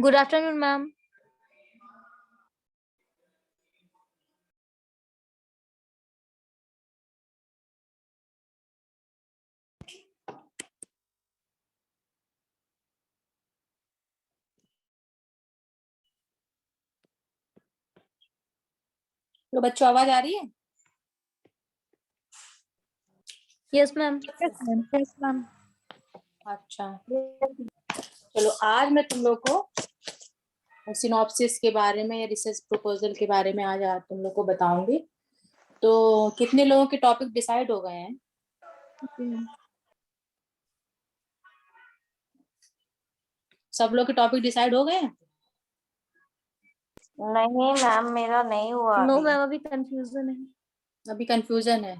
Good afternoon, ma'am. तो बच्चों आवाज आ रही है? Yes, ma'am. Yes, ma'am. अच्छा, चलो आज मैं तुम लोग को सिनॉप्सिस के बारे में या रिसर्च प्रपोजल के बारे में आज तुम लोग को बताऊंगी। तो कितने लोगों के टॉपिक डिसाइड हो गए हैं? सब लोग के टॉपिक डिसाइड हो गए हैं? नहीं मैम, मेरा नहीं हुआ। No, ma'am. अभी confusion है. अभी कंफ्यूजन है।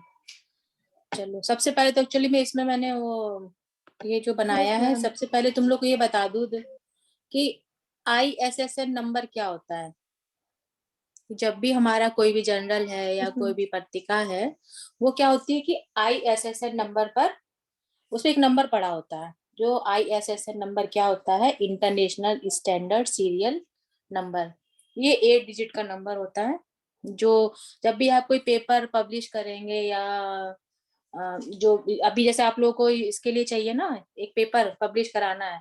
चलो सबसे पहले तो एक्चुअली में इसमें मैंने वो ये जो बनाया है, सबसे पहले तुम लोग को ये बता दूं कि ISSN नंबर क्या होता है। जब भी हमारा कोई भी जर्नल है या कोई भी पत्रिका है, वो क्या होती है कि ISSN नंबर पर उसमें एक नंबर पड़ा होता है। जो ISSN नंबर क्या होता है? International standard serial number. ये 8 डिजिट का नंबर होता है। जो जब भी आप कोई पेपर पब्लिश करेंगे या जो अभी जैसे आप लोगों को इसके लिए चाहिए ना, एक पेपर पब्लिश कराना है,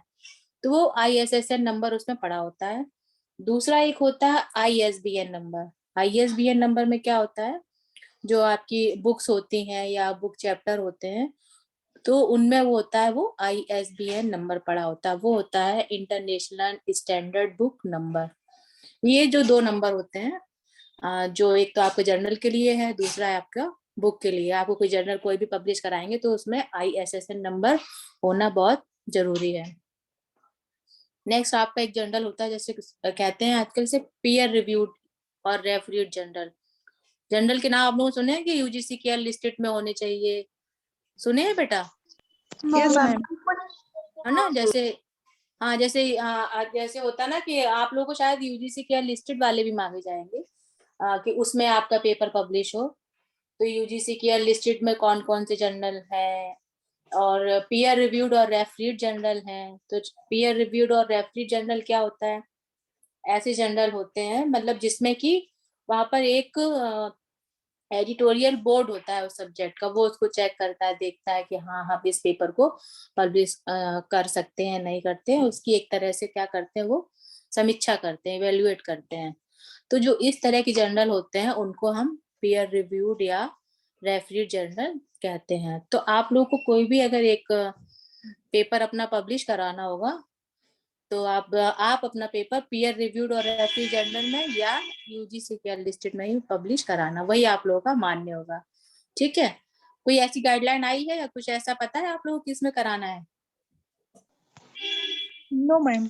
तो वो ISSN नंबर उसमें पड़ा होता है। दूसरा एक होता है ISBN नंबर। ISBN नंबर में क्या होता है? जो आपकी बुक्स होती हैं या बुक चैप्टर होते हैं, तो उनमें वो होता है, वो ISBN नंबर पड़ा होता है। वो होता है इंटरनेशनल स्टैंडर्ड बुक नंबर। ये जो 2 नंबर होते हैं, जो एक तो आपके जर्नल के लिए है, दूसरा है आपका बुक के लिए। आपको कोई जर्नल कोई भी पब्लिश कराएंगे तो उसमें ISSN नंबर होना बहुत जरूरी है। नेक्स्ट आपका एक जर्नल होता है, जैसे कहते हैं आजकल से पीयर रिव्यूड और रेफर्ड जर्नल। जर्नल के नाम आप लोगों ने सुने हैं कि UGC केयर लिस्टेड में होने चाहिए? सुने हैं बेटा? Yes, ma'am. है ना? जैसे हाँ, जैसे होता ना कि आप लोगों को शायद UGC केयर लिस्टेड वाले भी मांगे जाएंगे कि उसमें आपका पेपर पब्लिश हो। तो UGC केयर लिस्टेड में कौन कौन से जर्नल है, और पीयर रिव्यूड और रेफरीड जर्नल हैं। तो पीयर रिव्यूड और रेफरीड जर्नल क्या होता है? ऐसे जर्नल होते हैं मतलब जिसमें कि वहां पर एक एडिटोरियल बोर्ड होता है उस सब्जेक्ट का, वो उसको चेक करता है, देखता है कि हाँ हम इस पेपर को पब्लिश कर सकते हैं नहीं करते हैं। उसकी एक तरह से क्या करते हैं, वो समीक्षा करते हैं, इवेल्युएट करते हैं। तो जो इस तरह के जर्नल होते हैं उनको हम पीयर रिव्यूड या रेफरीड जर्नल कहते हैं। तो आप लोग को कोई भी अगर एक पेपर अपना पब्लिश कराना होगा, तो आप अपना पेपर पीयर रिव्यूड और रेफरी जर्नल में या UGC केयर लिस्टेड में ही पब्लिश कराना, वही आप लोगों का मान्य होगा। ठीक है? कोई ऐसी गाइडलाइन आई है या कुछ ऐसा पता है आप लोगों को किसमें कराना है? No, ma'am.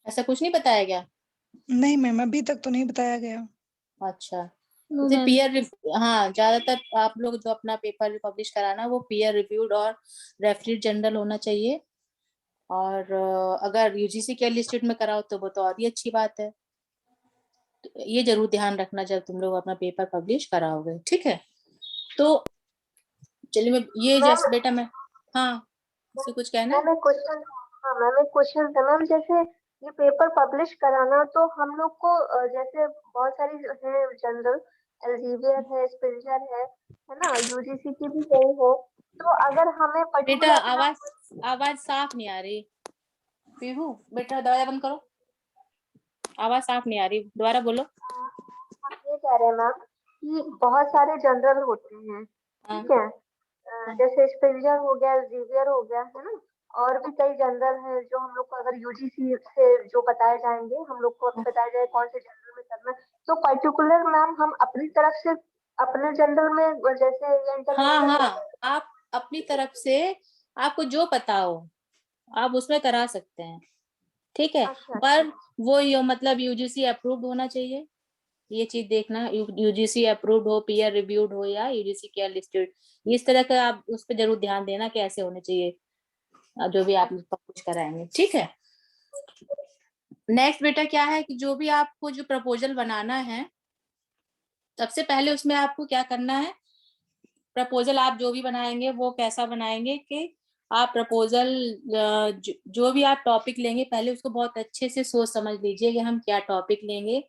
ऐसा कुछ नहीं बताया गया? नहीं मैम, अभी तक तो नहीं बताया गया। अच्छा, No, जैसे ma'am. हाँ, ज्यादातर आप लोग जो अपना पेपर पब्लिश कराना वो पीयर रिव्यूड और रेफरीड जर्नल होना चाहिए। और अगर UGC केयर लिस्टेड में कराओ तो वो तो और ही अच्छी बात है। तो ये जरूर ध्यान रखना जब तुम लोग अपना पेपर पब्लिश कराओगे। ठीक है? तो चलिए मैं ये जैसे बेटा मैं हाँ से कुछ कहना है? मैम एक क्वेश्चन था मैम। जैसे ये पेपर पब्लिश कराना, तो हम लोग को जैसे बहुत सारी है जनरल, एल्सेवियर है, स्पिल्जर है ना, UGC की भी कई है। तो अगर हमें बेटा पर्टिकुलर आवाज साफ नहीं आ रही। पीहू बेटा दरवाजा बंद करो, आवाज साफ नहीं आ रही, दोबारा बोलो। हम ये कह रहे हैं मैम कि बहुत सारे जनरल होते हैं, हाँ, ठीक है। जैसे स्पिल्जर हो गया, एल्सेवियर हो गया, है ना। और भी कई जनरल हैं जो हम लोग को अगर UGC से जो बताए जाएंगे, हम लोग को अभी बताया जाए कौन से जनरल में करना है, तो पर्टिकुलर मैम हम अपनी तरफ से अपने जनरल में जैसे हाँ इंटरनेशनल हाँ, आप अपनी तरफ से आपको जो पता हो आप उसमें करा सकते हैं। ठीक है? अच्छा पर वो ये मतलब UGC अप्रूव्ड होना चाहिए, ये चीज देखना। UGC अप्रूव्ड हो, पीयर रिव्यूड हो या UGC केयर लिस्टेड, इस तरह का आप उस पर जरूर ध्यान देना कि ऐसे होने चाहिए जो भी आप कुछ कराएंगे। ठीक है? नेक्स्ट बेटा क्या है कि जो भी आपको जो प्रपोजल बनाना है, सबसे पहले उसमें आपको क्या करना है, प्रपोजल आप जो भी बनाएंगे वो कैसा बनाएंगे कि आप प्रपोजल जो भी आप टॉपिक लेंगे पहले उसको बहुत अच्छे से सोच समझ लीजिए कि हम क्या टॉपिक लेंगे,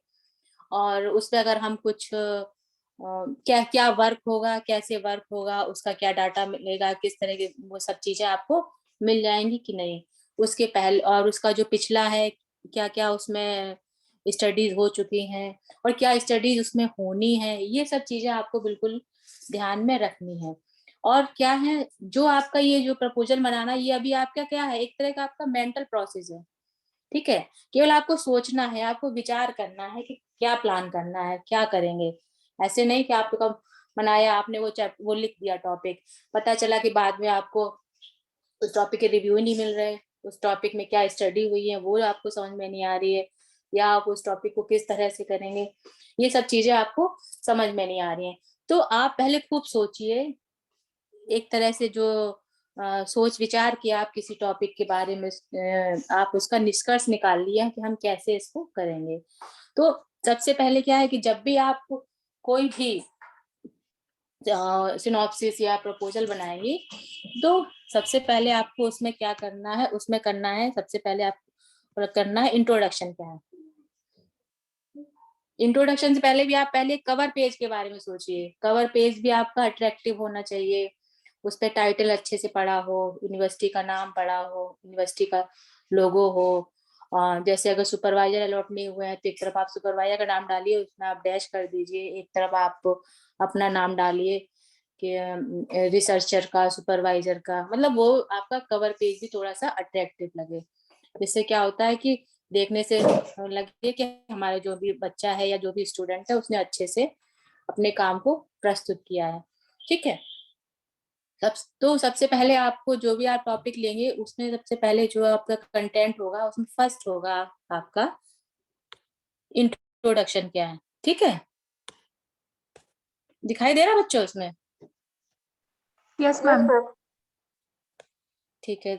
और उस पे अगर हम कुछ क्या क्या वर्क होगा, कैसे वर्क होगा, उसका क्या डाटा मिलेगा, किस तरह के, वो सब चीजें आपको मिल जाएंगी कि नहीं। उसके पहले और उसका जो पिछला है, क्या क्या उसमें स्टडीज हो चुकी हैं और क्या स्टडीज उसमें होनी है, ये सब चीजें आपको बिल्कुल ध्यान में रखनी है। और क्या है, जो आपका ये जो प्रपोजल बनाना, ये अभी आपका क्या है, एक तरह का आपका मेंटल प्रोसेस है, ठीक है। केवल आपको सोचना है, आपको विचार करना है कि क्या प्लान करना है, क्या करेंगे। ऐसे नहीं कि आपको बनाया, आपने वो लिख दिया टॉपिक, पता चला कि बाद में आपको उस टॉपिक के रिव्यू नहीं मिल रहे, उस टॉपिक में क्या स्टडी हुई है वो आपको समझ में नहीं आ रही है, या आप उस टॉपिक को किस तरह से करेंगे, ये सब चीजें आपको समझ में नहीं आ रही हैं। तो आप पहले खूब सोचिए, एक तरह से जो सोच विचार किया आप किसी टॉपिक के बारे में, आप उसका निष्कर्ष निकाल लिया कि हम कैसे इसको करेंगे। तो सबसे पहले क्या है कि जब भी आप कोई भी सिनॉप्सिस या प्रपोजल बनाएंगे, तो सबसे पहले आपको उसमें क्या करना है, उसमें करना है सबसे पहले आपको करना है इंट्रोडक्शन क्या है। इंट्रोडक्शन से पहले भी आप पहले कवर पेज के बारे में सोचिए। कवर पेज भी आपका अट्रैक्टिव होना चाहिए, उस पर टाइटल अच्छे से पड़ा हो, यूनिवर्सिटी का नाम पड़ा हो, यूनिवर्सिटी का लोगो हो। जैसे अगर सुपरवाइजर अलॉट नहीं हुए हैं तो एक तरफ आप सुपरवाइजर का नाम डालिए, उसमें आप डैश कर दीजिए, एक तरफ आप अपना नाम डालिए कि रिसर्चर का, सुपरवाइजर का, मतलब वो आपका कवर पेज भी थोड़ा सा अट्रैक्टिव लगे। जिससे क्या होता है कि देखने से लगे कि हमारा जो भी बच्चा है या जो भी स्टूडेंट है उसने अच्छे से अपने काम को प्रस्तुत किया है, ठीक है। तो सबसे पहले आपको जो भी आप टॉपिक लेंगे उसमें सबसे पहले जो आपका कंटेंट होगा उसमें फर्स्ट होगा आपका इंट्रोडक्शन क्या है, ठीक है। दिखाई दे रहा बच्चों उसमें? Yes yes ma'am. मैम। ठीक है,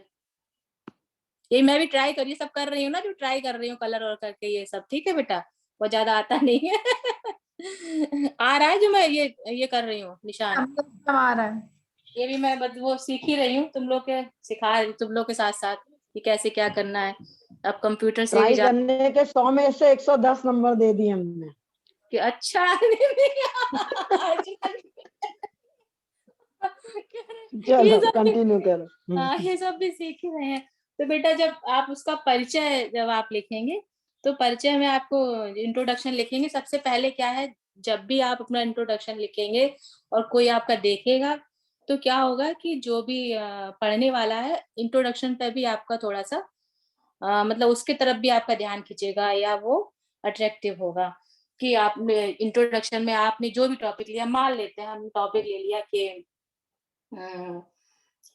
ये मैं भी ट्राई करिए, सब कर रही हूँ ना, जो ट्राई कर रही हूँ कलर और करके ये सब, ठीक है बेटा, वो ज्यादा आता नहीं है। आ रहा है जो मैं ये कर रही हूँ निशान, आ रहा है। ये भी मैं बस वो सीख ही रही हूँ, तुम लोग के सिखा रही हूँ, तुम लोग के साथ साथ कि कैसे क्या करना है। अब कंप्यूटर से भी ट्राई करने के 100 में से 110 नंबर दे दिए हमने। कि अच्छा ये चलो सब भी, कंटिन्यू करो। हाँ ये सब भी सीख ही रहे हैं। तो बेटा जब आप उसका परिचय जब आप लिखेंगे, तो परिचय में आपको इंट्रोडक्शन लिखेंगे। सबसे पहले क्या है, जब भी आप अपना इंट्रोडक्शन लिखेंगे और कोई आपका देखेगा, तो क्या होगा कि जो भी पढ़ने वाला है, इंट्रोडक्शन पे भी आपका थोड़ा सा मतलब उसके तरफ भी आपका ध्यान खींचेगा, या वो अट्रैक्टिव होगा कि आपने इंट्रोडक्शन में आपने जो भी टॉपिक लिया, मान लेते हैं हम टॉपिक ले लिया कि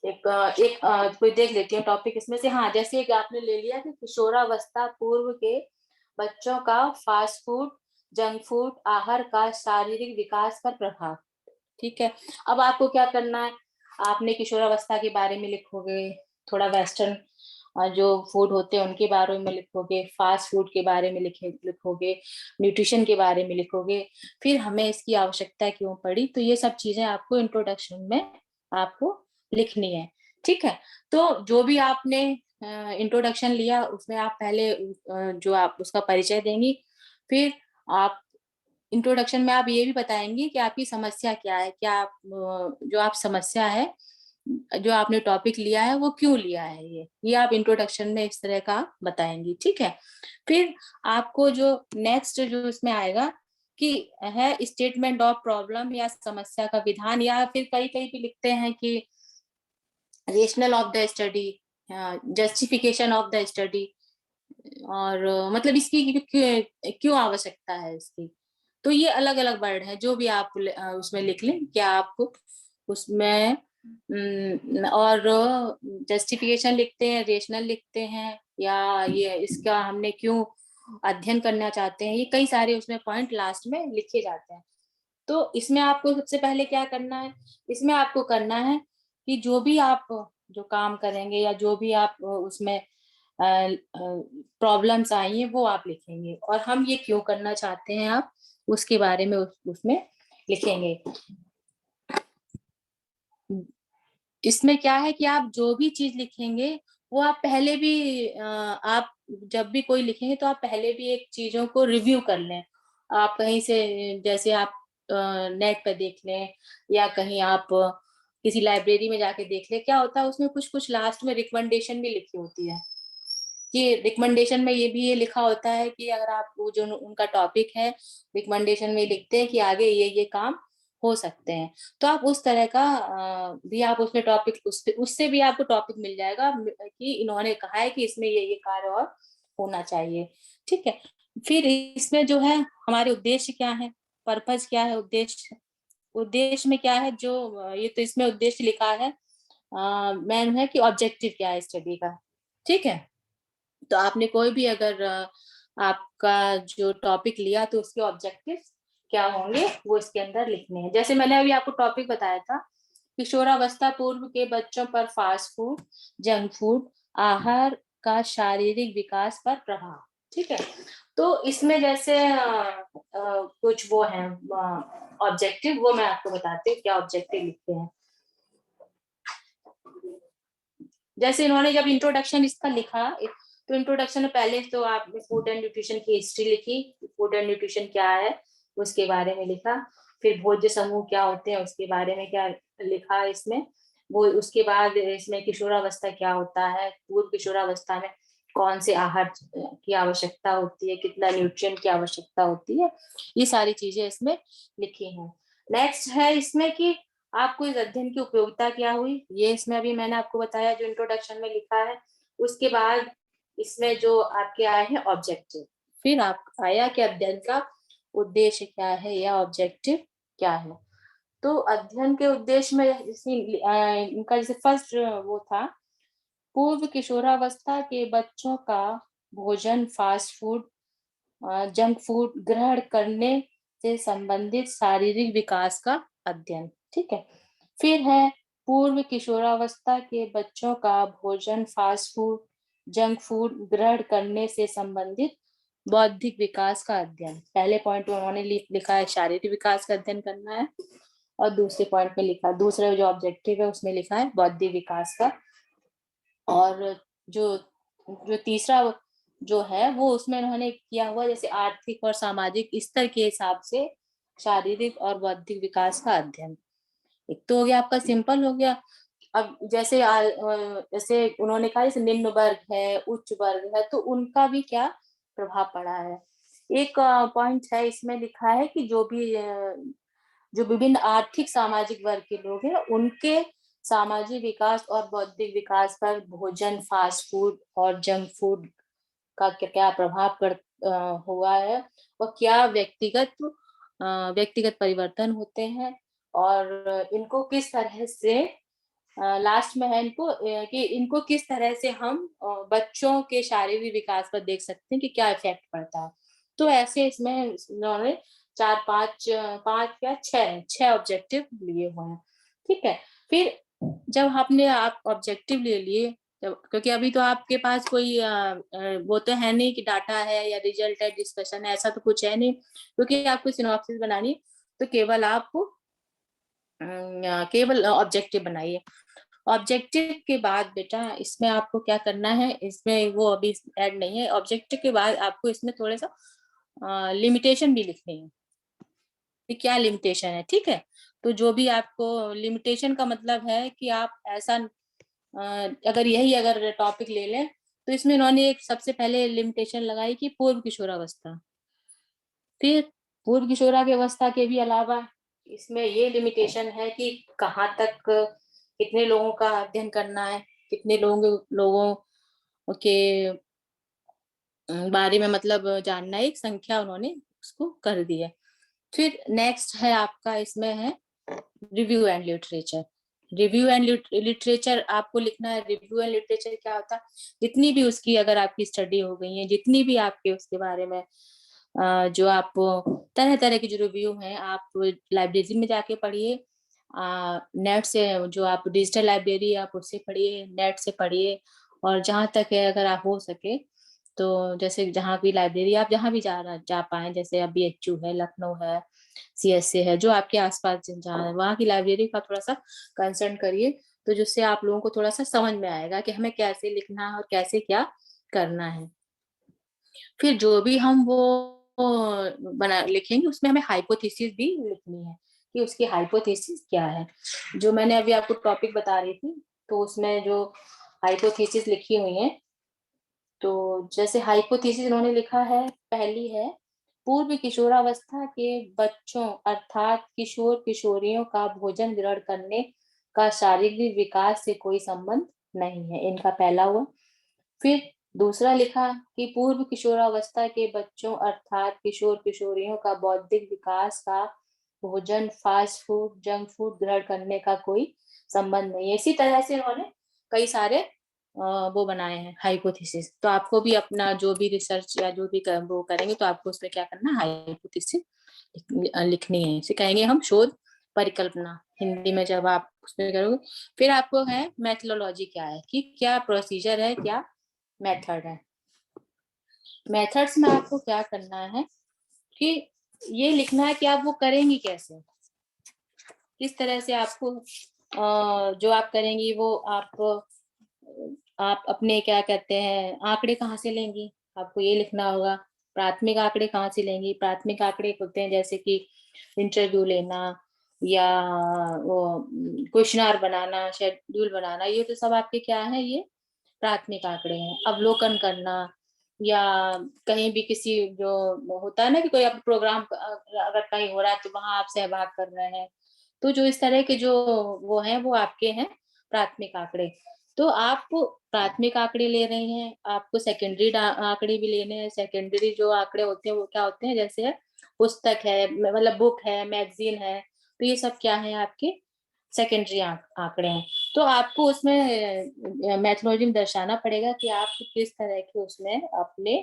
कोई देख लेती हूँ टॉपिक इसमें से, हाँ जैसे एक आपने ले लिया कि किशोरावस्था पूर्व के बच्चों का फास्ट फूड, जंक फूड आहार का शारीरिक विकास पर प्रभाव, ठीक है। अब आपको क्या करना है, आपने किशोरावस्था के बारे में लिखोगे, थोड़ा वेस्टर्न जो फूड होते हैं उनके बारे में लिखोगे, फास्ट फूड के बारे में लिखोगे, न्यूट्रिशन के बारे में लिखोगे, फिर हमें इसकी आवश्यकता क्यों पड़ी, तो ये सब चीजें आपको इंट्रोडक्शन में आपको लिखनी है, ठीक है। तो जो भी आपने इंट्रोडक्शन लिया उसमें आप पहले जो आप उसका परिचय देंगी, फिर आप इंट्रोडक्शन में आप ये भी बताएंगी कि आपकी समस्या क्या है, क्या आप जो आप समस्या है, जो आपने टॉपिक लिया है वो क्यों लिया है, ये आप इंट्रोडक्शन में इस तरह का बताएंगी, ठीक है। फिर आपको जो नेक्स्ट जो इसमें आएगा कि है स्टेटमेंट ऑफ प्रॉब्लम या समस्या का विधान, या फिर कई कई भी लिखते हैं कि rational of the study, justification of the study, और मतलब इसकी क्यों आवश्यकता है इसकी। तो ये अलग अलग वर्ड है, जो भी आप उसमें लिख लें, क्या आपको उसमें और जस्टिफिकेशन लिखते हैं, रेशनल लिखते हैं, या ये इसका हमने क्यों अध्ययन करना चाहते हैं, ये कई सारे उसमें पॉइंट लास्ट में लिखे जाते हैं। तो इसमें आपको सबसे पहले क्या करना है, इसमें आपको करना है कि जो भी आप जो काम करेंगे या जो भी आप उसमें प्रॉब्लम्स आई हैं वो आप लिखेंगे, और हम ये क्यों करना चाहते हैं आप उसके बारे में उसमें लिखेंगे। इसमें क्या है कि आप जो भी चीज लिखेंगे वो आप पहले भी आप जब भी कोई लिखेंगे तो आप पहले भी एक चीजों को रिव्यू कर लें। आप कहीं से जैसे आप नेट पे देख लें या कहीं आप किसी लाइब्रेरी में जाके देख लें। क्या होता है उसमें कुछ कुछ लास्ट में रिकमेंडेशन भी लिखी होती है कि रिकमेंडेशन में ये लिखा होता है कि अगर आप वो जो उनका टॉपिक है रिकमेंडेशन में लिखते हैं कि आगे ये काम हो सकते हैं, तो आप उस तरह का भी आप उसमें टॉपिक उससे भी आपको टॉपिक मिल जाएगा कि इन्होंने कहा है कि इसमें ये कार्य और होना चाहिए। ठीक है, फिर इसमें जो है हमारे उद्देश्य क्या है, पर्पज क्या है, उद्देश्य में क्या है, जो ये तो इसमें उद्देश्य लिखा है मैन है कि ऑब्जेक्टिव क्या है स्टडी का। ठीक है, तो आपने कोई भी अगर आपका जो टॉपिक लिया तो उसके ऑब्जेक्टिव क्या होंगे वो इसके अंदर लिखने हैं। जैसे मैंने अभी आपको टॉपिक बताया था किशोरावस्था पूर्व के बच्चों पर फास्ट फूड, जंक फूड, आहार का शारीरिक विकास पर प्रभाव। ठीक है, तो इसमें जैसे कुछ वो है ऑब्जेक्टिव, वो मैं आपको बताती हूँ क्या ऑब्जेक्टिव लिखते हैं। जैसे इन्होंने जब इंट्रोडक्शन इसका लिखा तो इंट्रोडक्शन में पहले तो आपने फूड एंड न्यूट्रिशन की हिस्ट्री लिखी, फूड एंड न्यूट्रिशन क्या है उसके बारे में लिखा, फिर भोज्य समूह क्या होते हैं उसके बारे में क्या लिखा इसमें, वो उसके बाद इसमें किशोरावस्था क्या होता है, पूर्व किशोरावस्था में कौन से आहार की आवश्यकता होती है, कितना न्यूट्रिएंट की आवश्यकता होती है, ये सारी चीजें इसमें लिखी हैं। नेक्स्ट है इसमें कि आपको इस अध्ययन की उपयोगिता क्या हुई, ये इसमें अभी मैंने आपको बताया जो इंट्रोडक्शन में लिखा है। उसके बाद इसमें जो आपके आए हैं ऑब्जेक्टिव, फिर आप आया कि अध्ययन का उद्देश्य क्या है या ऑब्जेक्टिव क्या है। तो अध्ययन के उद्देश्य में इनका जैसे फर्स्ट वो था पूर्व किशोरावस्था के बच्चों का भोजन फास्ट फूड, जंक फूड ग्रहण करने से संबंधित शारीरिक विकास का अध्ययन। ठीक है, फिर है पूर्व किशोरावस्था के बच्चों का भोजन फास्ट फूड, जंक फूड ग्रहण करने से संबंधित बौद्धिक विकास का अध्ययन। पहले पॉइंट में उन्होंने लिखा है शारीरिक विकास का अध्ययन करना है और दूसरे पॉइंट में लिखा, दूसरा जो ऑब्जेक्टिव है उसमें लिखा है बौद्धिक विकास का। और जो तीसरा जो है वो उसमें उन्होंने किया हुआ जैसे आर्थिक और सामाजिक स्तर के हिसाब से शारीरिक और बौद्धिक विकास का अध्ययन। एक तो हो गया आपका सिंपल हो गया। अब जैसे जैसे उन्होंने कहा जैसे निम्न वर्ग है, उच्च वर्ग है, तो उनका भी क्या प्रभाव पड़ा है। एक पॉइंट है इसमें लिखा है कि जो विभिन्न आर्थिक सामाजिक वर्ग के लोग हैं उनके सामाजिक विकास और बौद्धिक विकास पर भोजन फास्ट फूड और जंक फूड का क्या प्रभाव हुआ है और क्या व्यक्तिगत परिवर्तन होते हैं और इनको किस तरह से लास्ट में है कि इनको किस तरह से हम बच्चों के शारीरिक विकास पर देख सकते हैं कि क्या इफेक्ट पड़ता है। तो ऐसे इसमें इन्होंने 6 ऑब्जेक्टिव लिए हुए हैं। ठीक है, फिर जब आप ऑब्जेक्टिव ले लिए क्योंकि अभी तो आपके पास कोई वो तो है नहीं कि डाटा है या रिजल्ट है, डिस्कशन है, ऐसा तो कुछ है नहीं, क्योंकि आपको सिनॉप्सिस बनानी तो केवल आपको केवल ऑब्जेक्टिव बनाइए। ऑब्जेक्टिव के बाद बेटा इसमें आपको क्या करना है, इसमें वो अभी ऐड नहीं है। ऑब्जेक्टिव के बाद आपको इसमें थोड़ा सा लिमिटेशन भी लिखनी है कि क्या लिमिटेशन है। ठीक है, तो जो भी आपको लिमिटेशन का मतलब है कि आप ऐसा अगर टॉपिक ले लें तो इसमें इन्होंने एक सबसे पहले लिमिटेशन लगाई कि पूर्व किशोरावस्था। फिर पूर्व किशोरावस्था के भी अलावा इसमें ये लिमिटेशन है कि कहाँ तक कितने लोगों का अध्ययन करना है, कितने लोगों के बारे में मतलब जानना है, एक संख्या उन्होंने उसको कर दी है। फिर नेक्स्ट है आपका इसमें है review and literature. Review and literature आपको लिखना है। रिव्यू एंड लिटरेचर क्या होता है, जितनी भी उसकी अगर आपकी स्टडी हो गई है, जितनी भी आपके उसके बारे में जो आप तरह तरह के जो रिव्यू हैं आप लाइब्रेरी में जाके पढ़िए, नेट से जो आप डिजिटल लाइब्रेरी आप उससे पढ़िए, नेट से पढ़िए, और जहाँ तक है अगर आप हो सके तो जैसे जहाँ भी लाइब्रेरी आप जहाँ भी जा पाए, जैसे अभी BHU है, लखनऊ है, CSA है, जो आपके आसपास जहाँ है वहाँ की लाइब्रेरी का थोड़ा सा कंसर्न करिए तो जिससे आप लोगों को थोड़ा सा समझ में आएगा कि हमें कैसे लिखना है और कैसे क्या करना है। फिर जो भी हम वो बना लिखेंगे उसमें हमें हाइपोथेसिस भी लिखनी है कि उसकी हाइपोथेसिस क्या है। जो मैंने अभी आपको टॉपिक बता रही थी, तो उसमें जो हाइपोथेसिस लिखी हुई है, तो जैसे हाइपोथेसिस उन्होंने लिखा है, पहली है पूर्व किशोरावस्था के बच्चों अर्थात किशोर किशोरियों का भोजन ग्रहण करने का शारीरिक विकास से कोई संबंध नहीं है, इनका पहला हुआ। फिर दूसरा लिखा कि पूर्व किशोरावस्था के बच्चों अर्थात किशोर किशोरियों का बौद्धिक विकास का भोजन फास्ट फूड जंक फूड ग्रहण करने का कोई संबंध नहीं है। इसी तरह से उन्होंने कई सारे वो बनाए हैं हाइपोथेसिस। तो आपको भी अपना जो भी रिसर्च या जो भी वो करेंगे तो आपको उसमें क्या करना है, हाइपोथेसिस लिखनी है। इसे कहेंगे हम शोध परिकल्पना हिंदी में जब आप उसमें करोगे। फिर आपको है मेथोडोलॉजी क्या है, कि क्या प्रोसीजर है, क्या मेथड है। मेथड्स में आपको क्या करना है कि ये लिखना है कि आप वो करेंगी कैसे, किस तरह से आपको जो आप करेंगी वो आप अपने क्या कहते हैं आंकड़े कहाँ से लेंगी, आपको ये लिखना होगा। प्राथमिक आंकड़े कहाँ से लेंगी, प्राथमिक आंकड़े होते हैं जैसे कि इंटरव्यू लेना या वो क्वेश्चनर बनाना, शेड्यूल बनाना, ये तो सब आपके क्या है, ये प्राथमिक आंकड़े हैं। अवलोकन करना या कहीं भी किसी जो होता है ना कि कोई आप प्रोग्राम अगर कहीं हो रहा है तो वहां आप सहभाग कर रहे हैं, तो जो इस तरह के जो वो हैं वो आपके हैं प्राथमिक आंकड़े। तो आप प्राथमिक आंकड़े ले रहे हैं, आपको सेकेंडरी आंकड़े भी लेने हैं। सेकेंडरी जो आंकड़े होते हैं वो क्या होते हैं, जैसे पुस्तक है, मतलब बुक है, मैगजीन है, तो ये सब क्या है आपके सेकेंडरी आंकड़े हैं। तो आपको उसमें मैथोलॉजी में दर्शाना पड़ेगा कि आप किस तरह के उसमें अपने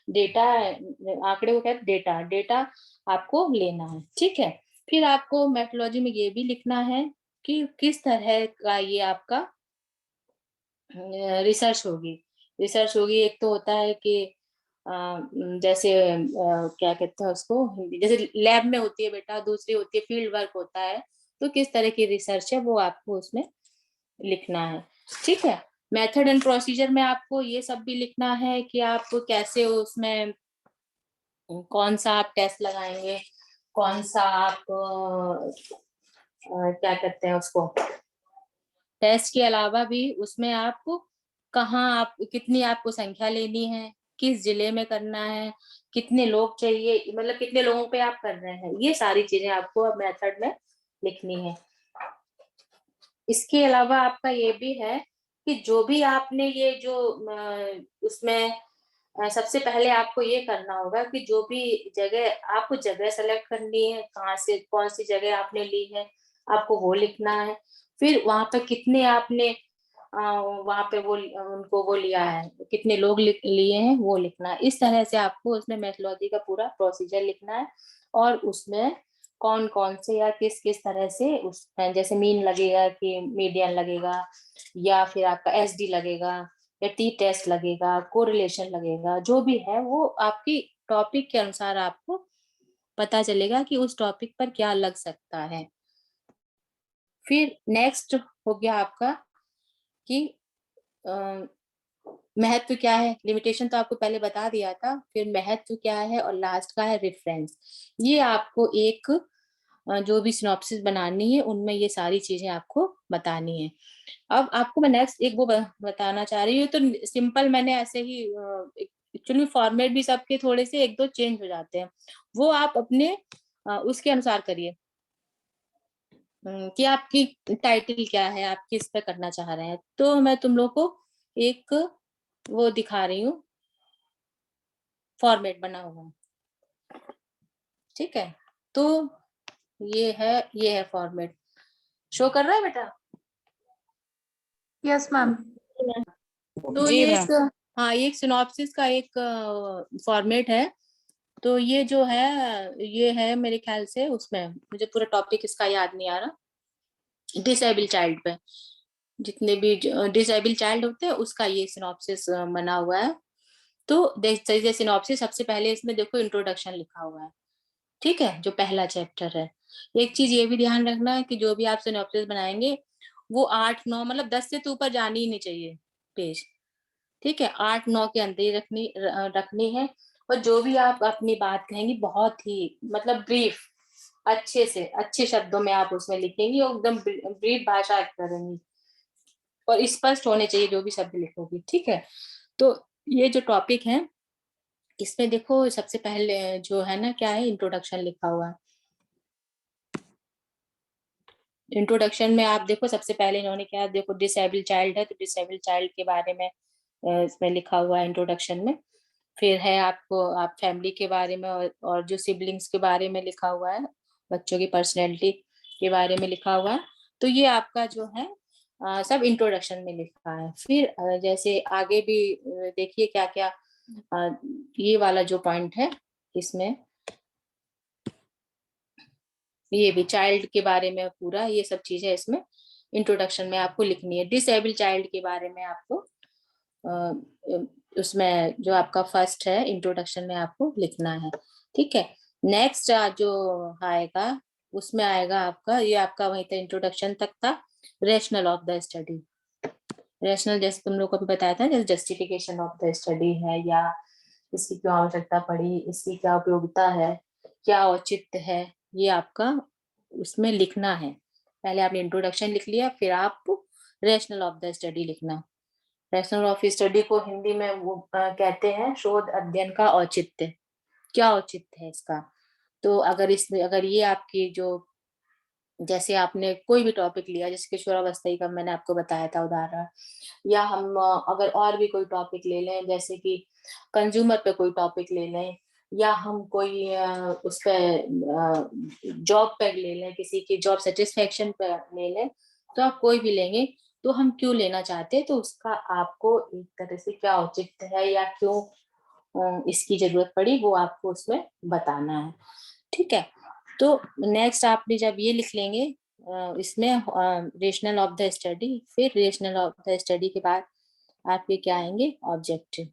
डेटा आंकड़े को क्या डेटा डेटा आपको लेना है, ठीक है। फिर आपको मैथोलॉजी में ये भी लिखना है कि किस तरह का ये आपका रिसर्च होगी। रिसर्च होगी, एक तो होता है कि जैसे क्या कहते हैं उसको हिंदी, जैसे लैब में होती है बेटा, दूसरी होती है फील्ड वर्क होता है। तो किस तरह की रिसर्च है वो आपको उसमें लिखना है, ठीक है। मेथड एंड प्रोसीजर में आपको ये सब भी लिखना है कि आप कैसे उसमें कौन सा आप टेस्ट लगाएंगे, कौन सा आप क्या कहते हैं उसको, टेस्ट के अलावा भी उसमें आपको कहाँ आप कितनी आपको संख्या लेनी है, किस जिले में करना है, कितने लोग चाहिए, मतलब कितने लोगों पे आप कर रहे हैं, ये सारी चीजें आपको अब मेथड में लिखनी है। इसके अलावा आपका ये भी है कि जो भी आपने ये जो उसमें सबसे पहले आपको ये करना होगा कि जो भी जगह आपको जगह सेलेक्ट करनी है, कहाँ से कौन सी जगह आपने ली है, आपको वो लिखना है। फिर वहां पे कितने आपने वहां पे वो उनको वो लिया है, कितने लोग लिए हैं वो लिखना है। इस तरह से आपको उसमें मेथोलॉजी का पूरा प्रोसीजर लिखना है और उसमें कौन कौन से या किस किस तरह से उस जैसे मीन लगेगा कि मीडियन लगेगा या फिर आपका एसडी लगेगा या टी टेस्ट लगेगा, कोरिलेशन लगेगा, जो भी है वो आपकी टॉपिक के अनुसार आपको पता चलेगा कि उस टॉपिक पर क्या लग सकता है। फिर नेक्स्ट हो गया आपका कि महत्व क्या है, लिमिटेशन तो आपको पहले बता दिया था। फिर महत्व क्या है और लास्ट का है रेफरेंस। ये आपको एक जो भी सिनॉप्सिस बनानी है उनमें ये सारी चीजें आपको बतानी है। अब आपको मैं नेक्स्ट एक वो बताना चाह रही हूँ, तो सिंपल मैंने ऐसे ही एक्चुअली फॉर्मेट भी सबके थोड़े से एक दो चेंज हो जाते हैं, वो आप अपने उसके अनुसार करिए कि आपकी टाइटल क्या है, आप किस पे करना चाह रहे हैं। तो मैं तुम लोग को एक वो दिखा रही हूँ, फॉर्मेट बना हुआ, ठीक है। तो ये है फॉर्मेट, शो कर रहा है बेटा? Yes ma'am. तो ये एक हाँ ये एक सिनॉप्सिस का एक फॉर्मेट है। तो ये जो है ये है मेरे ख्याल से, उसमें मुझे पूरा टॉपिक इसका याद नहीं आ रहा, डिसेबल चाइल्ड पे, जितने भी डिसेबल चाइल्ड होते हैं उसका ये सिनॉप्सिस बना हुआ है। तो जैसे सिनॉप्सिस सबसे पहले इसमें देखो इंट्रोडक्शन लिखा हुआ है, ठीक है, जो पहला चैप्टर है। एक चीज ये भी ध्यान रखना है कि जो भी आप सिनॉप्सिस बनाएंगे वो 8-9 मतलब 10 से तो ऊपर जानी ही नहीं चाहिए पेज। ठीक है, 8-9 के अंदर ही रखनी है। और जो भी आप अपनी बात कहेंगी बहुत ही मतलब ब्रीफ, अच्छे से अच्छे शब्दों में आप उसमें लिखेंगी और एकदम ब्रीफ भाषा करेंगी और स्पष्ट होने चाहिए जो भी शब्द लिखोगी। ठीक है, तो ये जो टॉपिक है इसमें देखो सबसे पहले जो है ना क्या है, इंट्रोडक्शन लिखा हुआ है। इंट्रोडक्शन में आप देखो सबसे पहले इन्होंने क्या देखो, डिसेबल चाइल्ड है तो डिसेबल चाइल्ड के बारे में इसमें लिखा हुआ है इंट्रोडक्शन में। फिर है आपको आप फैमिली के बारे में और जो सिबलिंग्स के बारे में लिखा हुआ है, बच्चों की पर्सनैलिटी के बारे में लिखा हुआ है। तो ये आपका जो है सब इंट्रोडक्शन में लिखा है। फिर जैसे आगे भी देखिए क्या क्या ये वाला जो पॉइंट है इसमें, ये भी चाइल्ड के बारे में पूरा ये सब चीजें इसमें इंट्रोडक्शन में आपको लिखनी है। डिसेबल चाइल्ड के बारे में आपको उसमें जो आपका फर्स्ट है इंट्रोडक्शन में आपको लिखना है। ठीक है, नेक्स्ट जो आएगा उसमें आएगा आपका, ये आपका वहीं तक इंट्रोडक्शन तक था, rational of the study. Rational जैसे तुम लोग को बताया था, जैसे जस्टिफिकेशन ऑफ द स्टडी है, या इसकी क्यों आवश्यकता पड़ी, इसकी क्या उपयोगिता है, क्या औचित्य है, ये आपका उसमें लिखना है। पहले आपने इंट्रोडक्शन लिख लिया, फिर आप रेशनल ऑफ द स्टडी लिखना। रेशनल ऑफ स्टडी को हिंदी में वो कहते हैं शोध अध्ययन का औचित्य, क्या औचित्य है इसका। तो अगर ये आपकी जो, जैसे आपने कोई भी टॉपिक लिया, जैसे किशोरावस्था का मैंने आपको बताया था उदाहरण, या हम अगर और भी कोई टॉपिक ले लें, जैसे कि कंज्यूमर पे कोई टॉपिक ले लें, या हम कोई उस पे जॉब पे ले लें, किसी की जॉब सेटिस्फेक्शन पे ले लें, तो आप कोई भी लेंगे तो हम क्यों लेना चाहते हैं, तो उसका आपको एक तरह से क्या औचित्य है या क्यों इसकी जरूरत पड़ी वो आपको उसमें बताना है। ठीक है, तो नेक्स्ट आपने जब ये लिख लेंगे इसमें रेशनल ऑफ द स्टडी, फिर रेशनल ऑफ द स्टडी के बाद आपके क्या आएंगे, ऑब्जेक्टिव।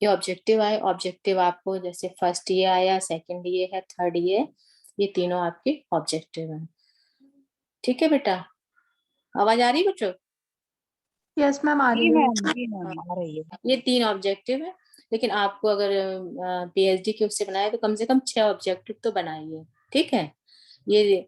ये ऑब्जेक्टिव आए, ऑब्जेक्टिव आपको जैसे फर्स्ट ये आया, सेकंड ये है, थर्ड ये तीनों आपके ऑब्जेक्टिव हैं। ठीक है बेटा, आवाज आ रही है बच्चों? यस मैम, आ रही जी है। मैम, जी मैम, आ रही है। ये 3 ऑब्जेक्टिव है, लेकिन आपको अगर पीएचडी के उससे बनाए तो कम से कम 6 ऑब्जेक्टिव तो बनाइए। ठीक है, ये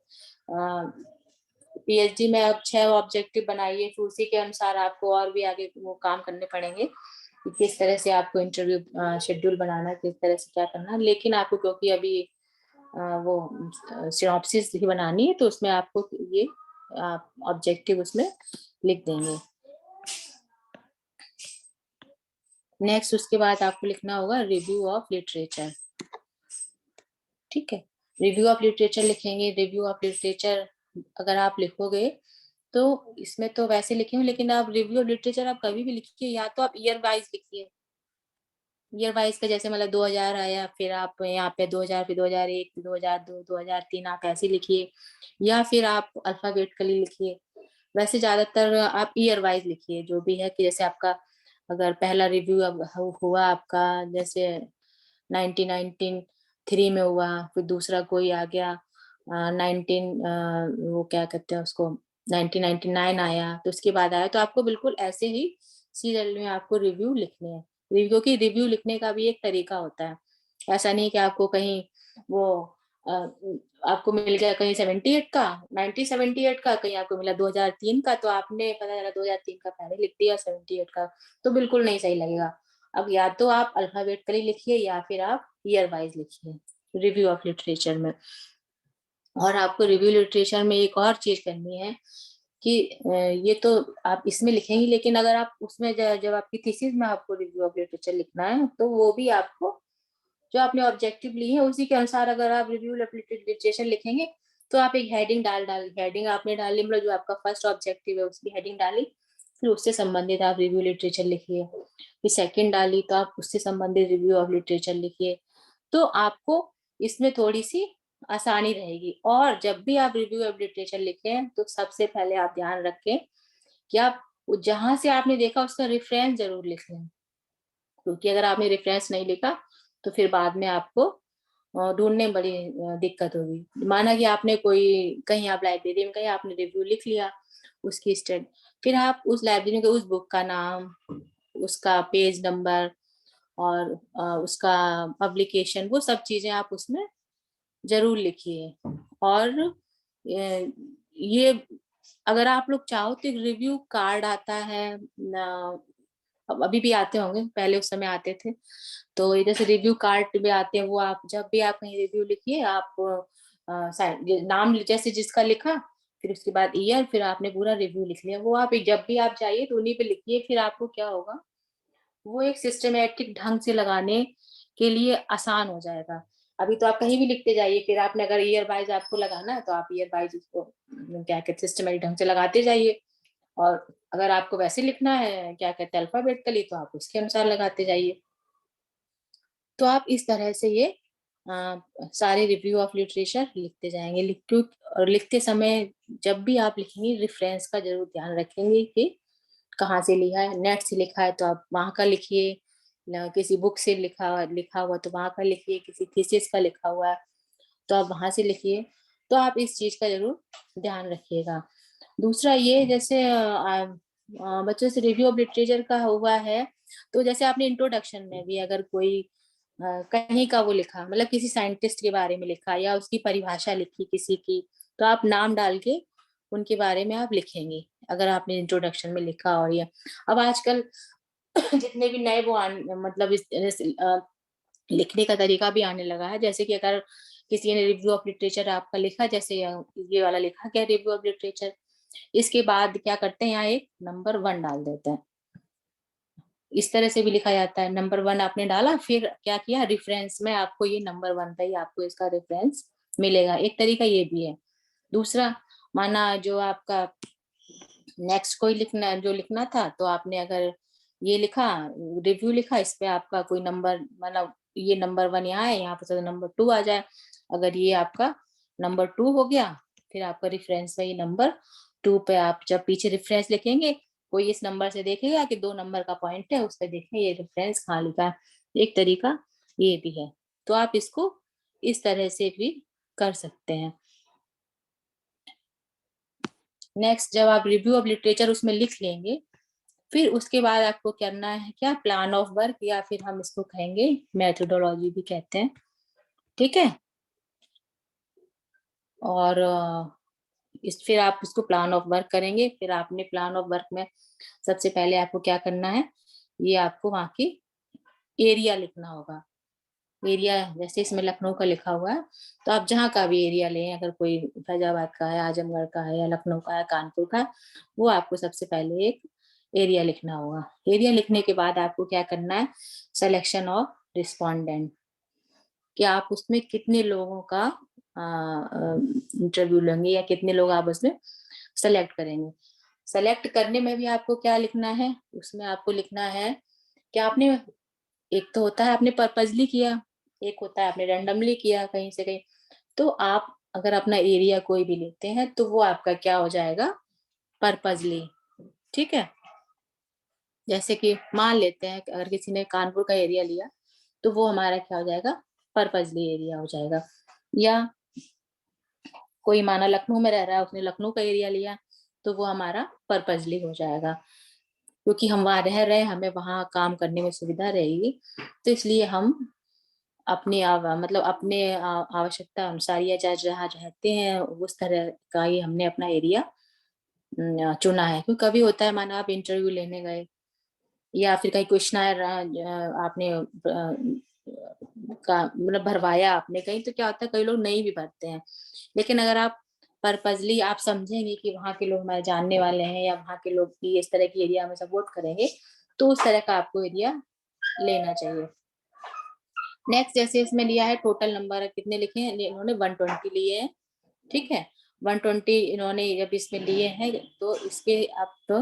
पीएचडी में अब 6 ऑब्जेक्टिव बनाइए, फिर उसी के अनुसार आपको और भी आगे वो काम करने पड़ेंगे कि किस तरह से आपको इंटरव्यू शेड्यूल बनाना है, किस तरह से क्या करना है। लेकिन आपको क्योंकि अभी वो सिनॉप्सिस ही बनानी है, तो उसमें आपको ये ऑब्जेक्टिव उसमें लिख देंगे। नेक्स्ट उसके बाद आपको लिखना होगा रिव्यू ऑफ लिटरेचर। ठीक है, रिव्यू ऑफ लिटरेचर लिखेंगे। रिव्यू ऑफ लिटरेचर अगर आप लिखोगे तो इसमें तो वैसे लिखेंगे, लेकिन आप रिव्यू ऑफ लिटरेचर आप कभी भी लिखिए, या तो आप ईयर वाइज लिखिए, ईयर वाइज का जैसे मतलब 2000 आया, फिर आप यहाँ पे 2000, फिर 2001, 2002, 2003 आप ऐसे लिखिए, या फिर आप अल्फाबेटिकली लिखिए। वैसे ज्यादातर आप ईयर वाइज लिखिए जो भी है, कि जैसे आपका अगर पहला रिव्यू हुआ आपका जैसे 1993 में हुआ, फिर दूसरा कोई आ गया 19 वो क्या कहते हैं उसको 1999 आया, तो उसके बाद आया, तो आपको बिल्कुल ऐसे ही सीरियल में आपको रिव्यू लिखने हैं। रिव्यू की रिव्यू लिखने का भी एक तरीका होता है, ऐसा नहीं कि आपको कहीं वो आपको मिल गया कहीं 78 का 1978 का, कहीं आपको मिला 2003 का, तो आपने पता चला 2003 का पहले लिख दिया 78 का, तो बिल्कुल नहीं सही लगेगा। अब या तो आप अल्फाबेटिकली लिखिए या फिर आप ईयर वाइज लिखिए रिव्यू ऑफ लिटरेचर में। और आपको रिव्यू लिटरेचर में एक और चीज करनी है कि ये तो आप इसमें लिखेंगे, लेकिन अगर आप उसमें जब आपकी थीसिस में आपको रिव्यू ऑफ लिटरेचर लिखना है, तो वो भी आपको जो आपने ऑब्जेक्टिव ली है उसी के अनुसार अगर आप रिव्यू ऑफ लिटरेचर लिखेंगे, तो आप एक हेडिंग हेडिंग आपने डाली, मतलब जो आपका फर्स्ट ऑब्जेक्टिव है उसकी हेडिंग डाली, फिर उससे संबंधित आप रिव्यू लिटरेचर लिखिए। फिर सेकंड डाली तो आप उससे संबंधित रिव्यू ऑफ लिटरेचर लिखिए, तो आपको इसमें थोड़ी सी आसानी रहेगी। और जब भी आप रिव्यू ऑफ लिटरेचर लिखें तो सबसे पहले आप ध्यान रखें कि आप जहां से आपने देखा उसका रेफरेंस जरूर लिख लें, क्योंकि अगर आपने रेफरेंस नहीं लिखा तो फिर बाद में आपको ढूंढने में बड़ी दिक्कत होगी। माना कि आपने कोई कहीं आप लाइब्रेरी में कहीं आपने रिव्यू लिख लिया उसकी स्टेट, फिर आप उस लाइब्रेरी के उस बुक का नाम, उसका पेज नंबर और उसका पब्लिकेशन, वो सब चीजें आप उसमें जरूर लिखिए। और ये अगर आप लोग चाहो तो रिव्यू कार्ड आता है, अब अभी भी आते होंगे, पहले उस समय आते थे, तो ये जैसे रिव्यू कार्ड भी आते हैं, वो आप जब भी आप कहीं रिव्यू लिखिए, आप नाम जैसे जिसका लिखा, फिर उसके बाद ईयर, फिर आपने पूरा रिव्यू लिख लिया, वो आप जब भी आप जाइए तो उन्हीं पे लिखिए। फिर आपको क्या होगा, वो एक सिस्टमेटिक ढंग से लगाने के लिए आसान हो जाएगा। अभी तो आप कहीं भी लिखते जाइए, फिर आपने अगर ईयर वाइज आपको लगाना है तो आप ईयर वाइज उसको क्या कहते सिस्टमेटिक ढंग से लगाते जाइए, और अगर आपको वैसे लिखना है क्या कहते हैं अल्फाबेटिकली, तो आप उसके अनुसार लगाते जाइए। तो आप इस तरह से ये सारे रिव्यू ऑफ लिटरेचर लिखते जाएंगे। और लिखते समय जब भी आप लिखेंगे रेफरेंस का जरूर ध्यान रखेंगे कि कहाँ से लिखा है। नेट से लिखा है तो आप वहां का लिखिए, किसी बुक से लिखा हुआ तो वहां का लिखिए, किसी थीसिस का लिखा हुआ है तो आप वहां से लिखिए। तो आप इस चीज का जरूर ध्यान रखिएगा। दूसरा ये जैसे बच्चों से रिव्यू ऑफ लिटरेचर का हुआ है, तो जैसे आपने इंट्रोडक्शन में भी अगर कोई कहीं का वो लिखा, मतलब किसी साइंटिस्ट के बारे में लिखा या उसकी परिभाषा लिखी किसी की, तो आप नाम डाल के उनके बारे में आप लिखेंगे अगर आपने इंट्रोडक्शन में लिखा। और ये अब आजकल जितने भी नए वो मतलब लिखने का तरीका भी आने लगा है, जैसे कि अगर किसी ने रिव्यू ऑफ लिटरेचर आपका लिखा, जैसे ये वाला लिखा क्या रिव्यू ऑफ लिटरेचर, इसके बाद क्या करते हैं यहाँ एक नंबर 1 डाल देते हैं। इस तरह से भी लिखा जाता है, नंबर 1 आपने डाला, फिर क्या किया रेफरेंस में आपको ये नंबर 1 पे ही आपको इसका रेफरेंस मिलेगा। एक तरीका ये भी है। दूसरा, माना जो आपका नेक्स्ट कोई लिखना जो लिखना था, तो आपने अगर ये लिखा रिव्यू लिखा, इस पे आपका कोई नंबर, मतलब ये नंबर 1 यहाँ है, यहाँ पे नंबर 2 आ जाए। अगर ये आपका नंबर 2 हो गया, फिर आपका रेफरेंस में ये नंबर 2 पे आप जब पीछे रेफरेंस लिखेंगे, कोई इस नंबर से देखेगा कि 2 नंबर का पॉइंट है, उस पर देखें ये रेफरेंस कहाँ लिखा है। एक तरीका ये भी है। तो आप इसको इस तरह से भी कर सकते हैं। नेक्स्ट, जब आप रिव्यू ऑफ लिटरेचर उसमें लिख लेंगे, फिर उसके बाद आपको करना है क्या, प्लान ऑफ वर्क, या फिर हम इसको कहेंगे मेथोडोलॉजी भी कहते हैं। ठीक है। और फिर आप उसको प्लान ऑफ वर्क करेंगे। फिर आपने प्लान ऑफ वर्क में सबसे पहले आपको क्या करना है, ये आपको वहाँ की एरिया लिखना होगा। एरिया जैसे इसमें लखनऊ का लिखा हुआ है, तो आप जहाँ का भी एरिया लें, अगर कोई फैजाबाद का है, आजमगढ़ का है, या लखनऊ का है, कानपुर का, वो आपको सबसे पहले एक एरिया लिखना होगा। एरिया लिखने के बाद आपको क्या करना है, सिलेक्शन ऑफ रिस्पोंडेंट, कि आप उसमें कितने लोगों का इंटरव्यू लेंगे या कितने लोग आप उसमें सेलेक्ट करेंगे। सेलेक्ट करने में भी आपको क्या लिखना है, उसमें आपको लिखना है कि आपने, एक तो होता है आपने पर्पजली किया, एक होता है आपने रैंडमली किया कहीं से कहीं। तो आप अगर अपना एरिया कोई भी लेते हैं तो वो आपका क्या हो जाएगा, पर्पजली। ठीक है। जैसे कि मान लेते हैं कि अगर किसी ने कानपुर का एरिया लिया, तो वो हमारा क्या हो जाएगा, पर्पजली एरिया हो जाएगा। या कोई माना लखनऊ में रह रहा है, उसने लखनऊ का एरिया लिया, तो वो हमारा पर्पजली हो जाएगा, क्योंकि हम वहां रह रहे हैं, हमें वहां काम करने में सुविधा रहेगी, तो इसलिए हम अपने मतलब अपने आवश्यकता अनुसार या जहाँ रहते हैं उस तरह का ही हमने अपना एरिया चुना है। क्योंकि कभी होता है माना आप इंटरव्यू लेने गए या फिर कहीं क्वेश्चनर आपने का मतलब भरवाया आपने कहीं, तो क्या होता है कई लोग नहीं भी भरते हैं। लेकिन अगर आप पर्पजली आप समझेंगे कि वहाँ के लोग हमारे जानने वाले हैं या वहाँ के लोग भी इस तरह की एरिया में सपोर्ट करेंगे, तो उस तरह का आपको एरिया लेना चाहिए। नेक्स्ट, जैसे इसमें लिया है टोटल नंबर कितने लिखे हैं, इन्होंने 120 लिए हैं। ठीक है, 120 इन्होंने जब इसमें लिए हैं, तो इसके अब तो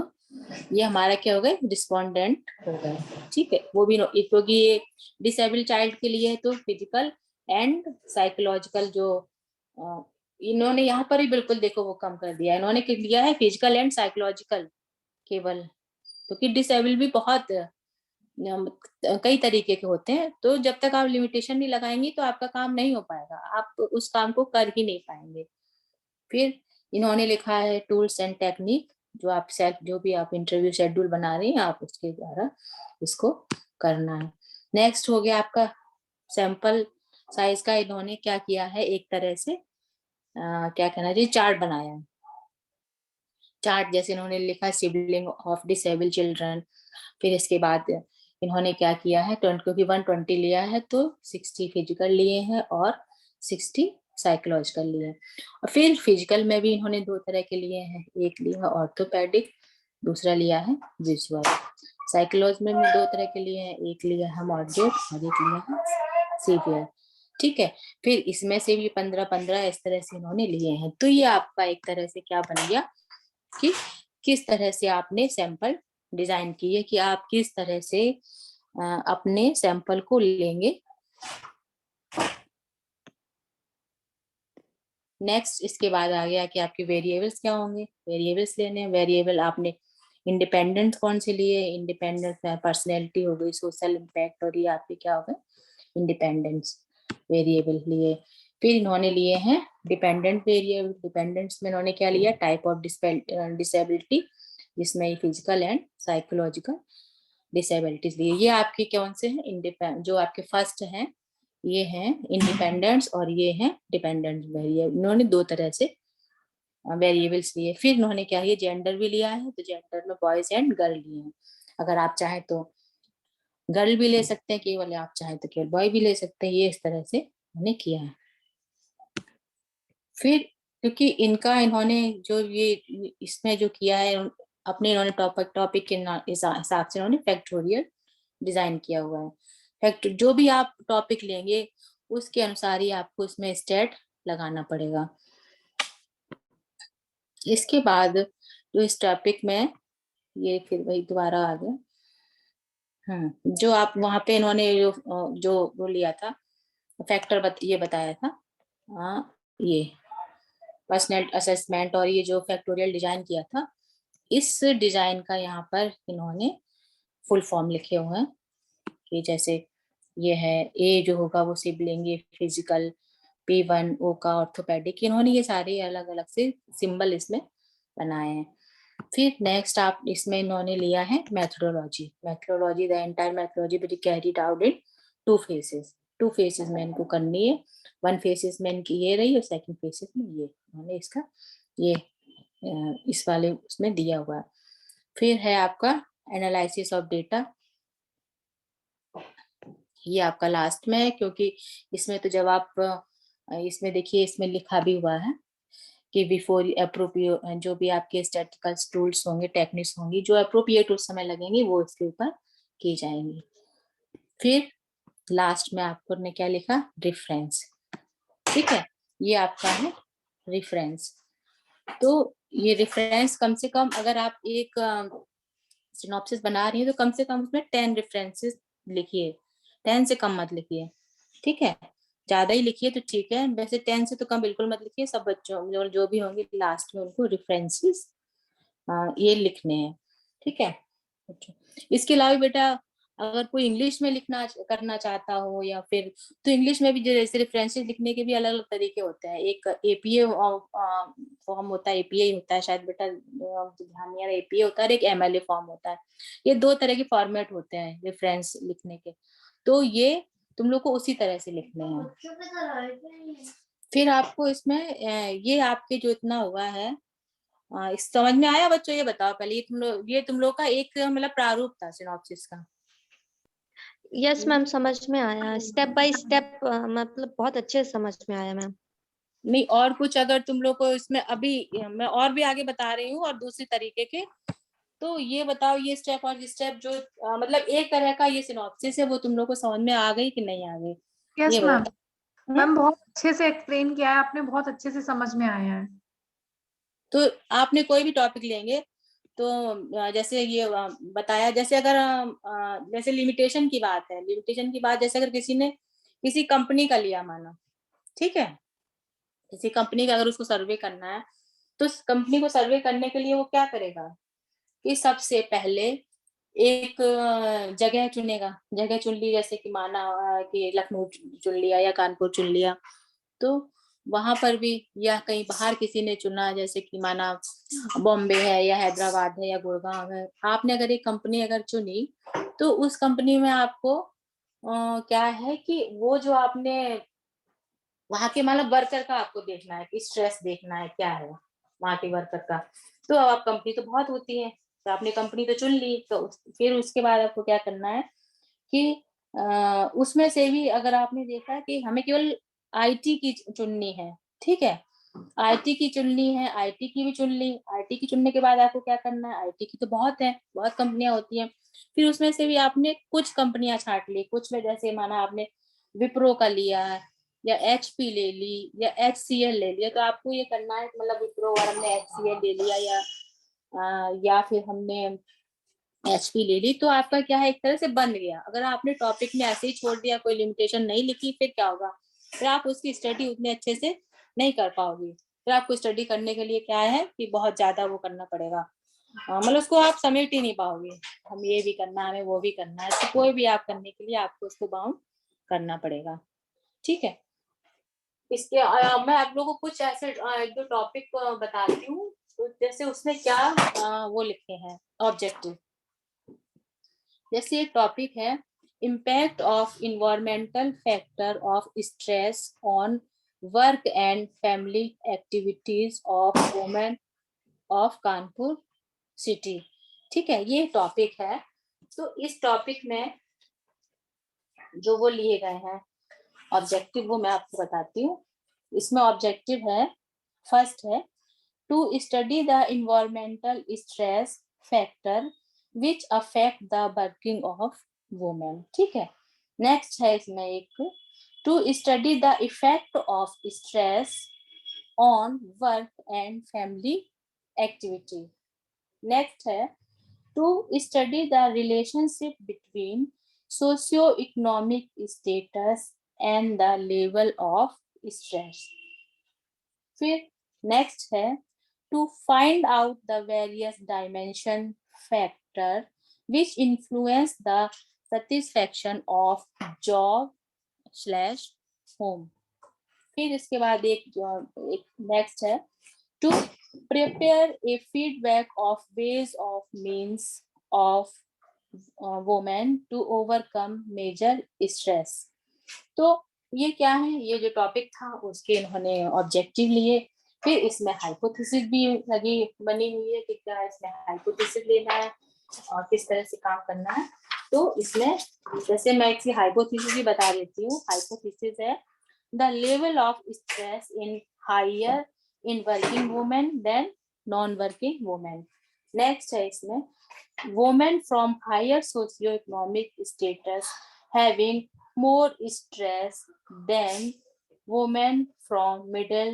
ये हमारा क्या हो गए, रिस्पोंडेंट हो गए। ठीक है, वो भी क्योंकि ये डिसेबल चाइल्ड के लिए है, तो फिजिकल एंड साइकोलॉजिकल जो इन्होंने यहाँ पर ही बिल्कुल देखो वो कम कर दिया, इन्होंने लिया है फिजिकल एंड साइकोलॉजिकल केवल, क्योंकि डिसेबल भी बहुत कई तरीके के होते हैं, तो जब तक आप लिमिटेशन नहीं लगाएंगी तो आपका काम नहीं हो पाएगा, आप उस काम को कर ही नहीं पाएंगे। फिर इन्होंने लिखा है टूल्स एंड टेक्निक, जो भी आप इंटरव्यू शेड्यूल बना रही हैं आप उसके द्वारा इसको करना है। नेक्स्ट हो गया आपका सैंपल साइज का। इन्होंने क्या किया है, एक तरह से क्या कहना चाहिए, चार्ट बनाया है। चार्ट जैसे इन्होंने लिखा सिबलिंग ऑफ डिसेबल चिल्ड्रन। फिर इसके बाद इन्होंने क्या किया है, क्योंकि 120 लिया है तो 60 फिजिकल लिए हैं और 60 साइकोलॉजिकल लिए हैं। और फिर फिजिकल में भी इन्होंने 2 तरह के लिए हैं, एक लिया है ऑर्थोपेडिक, दूसरा लिया है विजुअल। साइकोलॉजी में भी 2 तरह के लिए हैं, एक लिया है मॉडरेट और एक लिया है सीवियर। ठीक है, फिर इसमें से भी 15-15 इस तरह से इन्होंने लिए हैं। तो ये आपका एक तरह से क्या बन गया कि किस तरह से आपने सैंपल डिजाइन किए, कि आप किस तरह से अपने सैंपल को लेंगे। नेक्स्ट इसके बाद आ गया कि आपके वेरिएबल्स क्या होंगे, वेरिएबल्स लेने हैं। वेरिएबल आपने इंडिपेंडेंट कौन से लिए, इंडिपेंडेंट पर्सनैलिटी हो गई, सोशल इम्पैक्ट, और ये आपके क्या हो गए इंडिपेंडेंस वेरिएबल लिए। फिर इन्होंने लिए हैं डिपेंडेंट वेरिएबल। डिपेंडेंट्स में इन्होंने क्या लिया, टाइप ऑफ डिसेबिलिटी, जिसमें फिजिकल एंड साइकोलॉजिकल डिसेबिलिटीज लिए। ये आपके कौन से हैं, जो आपके फर्स्ट हैं ये हैं इंडिपेंडेंट्स और ये हैं डिपेंडेंट वेरिएबल। इन्होंने 2 तरह से वेरिएबल्स लिए। फिर इन्होंने क्या है, जेंडर भी लिया है, तो जेंडर में बॉयज एंड गर्ल लिए हैं। अगर आप चाहें तो गर्ल भी ले सकते हैं केवल, आप चाहें तो केवल बॉय भी ले सकते हैं। ये इस तरह से उन्होंने किया है। फिर क्योंकि इन्होंने जो ये इसमें जो किया है, अपने इन्होंने टॉपिक के हिसाब से इन्होंने फैक्टोरियल डिजाइन किया हुआ है। फैक्ट जो भी आप टॉपिक लेंगे उसके अनुसार ही आपको इसमें स्टेट लगाना पड़ेगा। इसके बाद जो इस टॉपिक में ये फिर वही दोबारा आ गया, जो आप वहां पे इन्होंने जो वो लिया था फैक्टर ये बताया था, ये पर्सनल असेसमेंट और ये जो फैक्टोरियल डिजाइन किया था, इस डिजाइन का यहाँ पर इन्होंने फुल फॉर्म लिखे हुए हैं कि जैसे ये है ए जो होगा वो सिबलिंग, ये फिजिकल, P1 O का ऑर्थोपेडिक। इन्होंने ये सारे अलग अलग से सिंबल इसमें बनाए हैं। फिर नेक्स्ट आप इसमें इन्होंने लिया है methodology. The entire methodology be carried out in 2 faces. 2 faces में इनको करनी है। 1 फेसेस में इनकी ये रही और सेकंड फेसेस में ये इन्होंने इसका ये इस वाले उसमें दिया हुआ है। फिर है आपका एनालिसिस ऑफ डेटा, ये आपका लास्ट में है, क्योंकि इसमें तो जब आप इसमें देखिए इसमें लिखा भी हुआ है कि बिफोर अप्रोप्रिएट, जो भी आपके स्टैटिस्टिकल टूल्स होंगे, टेक्निक्स होंगी, जो अप्रोप्रिएट उस समय लगेंगी वो इसके ऊपर की जाएंगी। फिर लास्ट में आपको ने क्या लिखा, रेफरेंस। ठीक है, ये आपका है रेफरेंस। तो ये रेफरेंस कम से कम अगर आप एक सिनॉप्सिस बना रही है तो कम से कम उसमें 10 रेफरेंसेस लिखिए, 10 से कम मत लिखिए। ठीक है, ज्यादा ही लिखिए तो ठीक है, वैसे 10 से तो कम बिल्कुल मत लिखिए। सब बच्चों जो भी होंगे लास्ट में उनको रेफरेंसेस ये लिखने हैं। ठीक है, इसके अलावा बेटा अगर कोई इंग्लिश में लिखना करना चाहता हो या फिर, तो इंग्लिश में भी जैसे रेफरेंसेस लिखने के भी अलग अलग तरीके होते हैं। एक एपीए फॉर्म होता है, एपीए होता है शायद बेटा ध्यान नहीं आ रहा, एपीए होता है, एक एमएलए फॉर्म होता है। ये 2 तरह के फॉर्मेट होते हैं रेफरेंस लिखने के, तो ये तुम लोग को उसी तरह से लिखने हैं। फिर आपको इसमें ये आपके जो इतना हुआ है इस समझ में आया बच्चों? ये बताओ पहले, ये तुम लोग का एक मतलब प्रारूप था सिनॉप्सिस का। यस मैम, समझ में आया, स्टेप बाय स्टेप, मतलब बहुत अच्छे से समझ में आया मैम। नहीं और कुछ अगर तुम लोग को इसमें अभी मैं और भी आगे बता रही हूँ और दूसरी तरीके के, तो ये बताओ ये स्टेप और स्टेप जो मतलब एक तरह का ये सिनॉप्सिस है वो तुम लोग को समझ में आ गई कि नहीं आ गई? यस मैम, मैम बहुत अच्छे से एक्सप्लेन किया है आपने, बहुत अच्छे से समझ में आया है। तो आपने कोई भी टॉपिक लेंगे तो जैसे ये बताया, जैसे अगर जैसे लिमिटेशन की बात है, लिमिटेशन की बात जैसे अगर किसी ने किसी कंपनी का लिया माना, ठीक है, किसी कंपनी का अगर उसको सर्वे करना है तो उस कंपनी को सर्वे करने के लिए वो क्या करेगा कि सबसे पहले एक जगह चुनेगा, जगह चुन ली, जैसे कि माना कि लखनऊ चुन लिया या कानपुर चुन लिया, तो वहां पर भी, या कहीं बाहर किसी ने चुना, जैसे कि माना बॉम्बे है या हैदराबाद है या गुड़गांव है, आपने अगर एक कंपनी अगर चुनी, तो उस कंपनी में आपको क्या है कि वो जो आपने वहां के मतलब वर्कर का आपको देखना है कि स्ट्रेस देखना है क्या है वहां के वर्कर का। तो अब आप कंपनी तो बहुत होती है, तो आपने कंपनी तो चुन ली, तो फिर उसके बाद आपको क्या करना है कि उसमें से भी अगर आपने देखा कि हमें केवल आईटी की चुननी है, ठीक है, आईटी की चुननी है, आईटी की भी चुन ली, आईटी की चुनने के बाद आपको क्या करना है, आईटी की तो बहुत है, बहुत कंपनियां होती हैं, फिर उसमें से भी आपने कुछ कंपनियां छांट ली, कुछ में जैसे माना आपने विप्रो का लिया या एचपी ले ली या एचसीएल ले लिया, तो आपको ये करना है मतलब विप्रो और हमने एचसीएल ले लिया या फिर हमने एचपी ले ली, तो आपका क्या है एक तरह से बन गया। अगर आपने टॉपिक में ऐसे ही छोड़ दिया, कोई लिमिटेशन नहीं लिखी, फिर क्या होगा, फिर आप उसकी स्टडी उतने अच्छे से नहीं कर पाओगे, फिर आपको स्टडी करने के लिए क्या है कि बहुत ज्यादा वो करना पड़ेगा, मतलब उसको आप समेट ही नहीं पाओगे, हम ये भी करना है, हमें वो भी करना है, तो कोई भी आप करने के लिए आपको उसको बाउंड करना पड़ेगा, ठीक है। इसके मैं आप लोगों को कुछ ऐसे एक दो टॉपिक बताती हूँ, तो जैसे उसमें क्या वो लिखे हैं ऑब्जेक्टिव, जैसे एक टॉपिक है impact of environmental factor of stress on work and family activities of women of Kanpur city, ठीक है, ये टॉपिक है। तो इस टॉपिक में जो वो लिए गए हैं ऑब्जेक्टिव, वो मैं आपको बताती हूँ। इसमें ऑब्जेक्टिव है, फर्स्ट है to study the environmental stress factor which affect the working of women, ठीक है। नेक्स्ट है इसमें एक to study the effect of stress on work and family activity. Next है to study the relationship between socio-economic status and the level of stress। फिर next है to find out the various dimension factor which influence the satisfaction of job slash home. फिर इसके बाद एक next है to prepare a feedback of ways of means of women to overcome major stress. तो ये क्या है, ये जो टॉपिक था उसके इन्होंने ऑब्जेक्टिव लिए, फिर इसमें हाइपोथेसिस भी लगी बनी हुई है कि क्या इसमें हाइपोथेसिस लेना है और किस तरह से काम करना है। तो इसमें जैसे मैं इसकी हाइपोथेसिस भी बता देती हूँ। हाइपोथेसिस है the level of stress in higher in working women then non working women. Next है इसमें women from higher socio-economic status having more stress than women from middle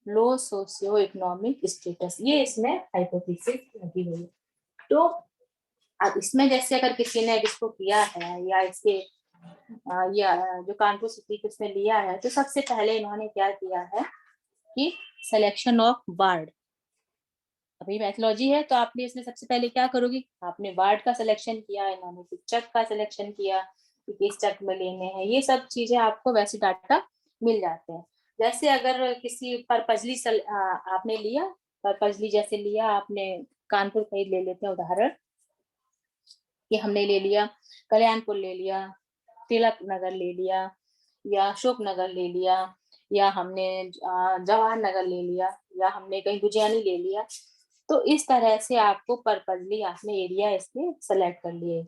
low socio-economic status। ये इसमें hypothesis लगी हुई है। तो अब इसमें जैसे अगर किसी ने इसको किया है या इसके या जो कानपुर सिटी के उसमें लिया है, तो सबसे पहले इन्होंने क्या किया है कि सिलेक्शन ऑफ वर्ड। अभी मैथोलॉजी है तो आपने इसमें सबसे पहले क्या करोगे, आपने वर्ड का सिलेक्शन किया, इन्होंने फिर चक का सिलेक्शन किया कि किस चक में लेने हैं, ये सब चीजें आपको वैसे डाटा मिल जाते हैं। जैसे अगर किसी परपजली आपने लिया, परपजली जैसे लिया आपने, कानपुर का ही ले लेते हैं उदाहरण कि हमने ले लिया कल्याणपुर ले लिया, तिलक नगर ले लिया या अशोक नगर ले लिया या हमने जवाहर नगर ले लिया या हमने कहीं गुजियानी ले लिया। तो इस तरह से आपको पर्पजली आपने एरिया इसके सेलेक्ट कर लिए,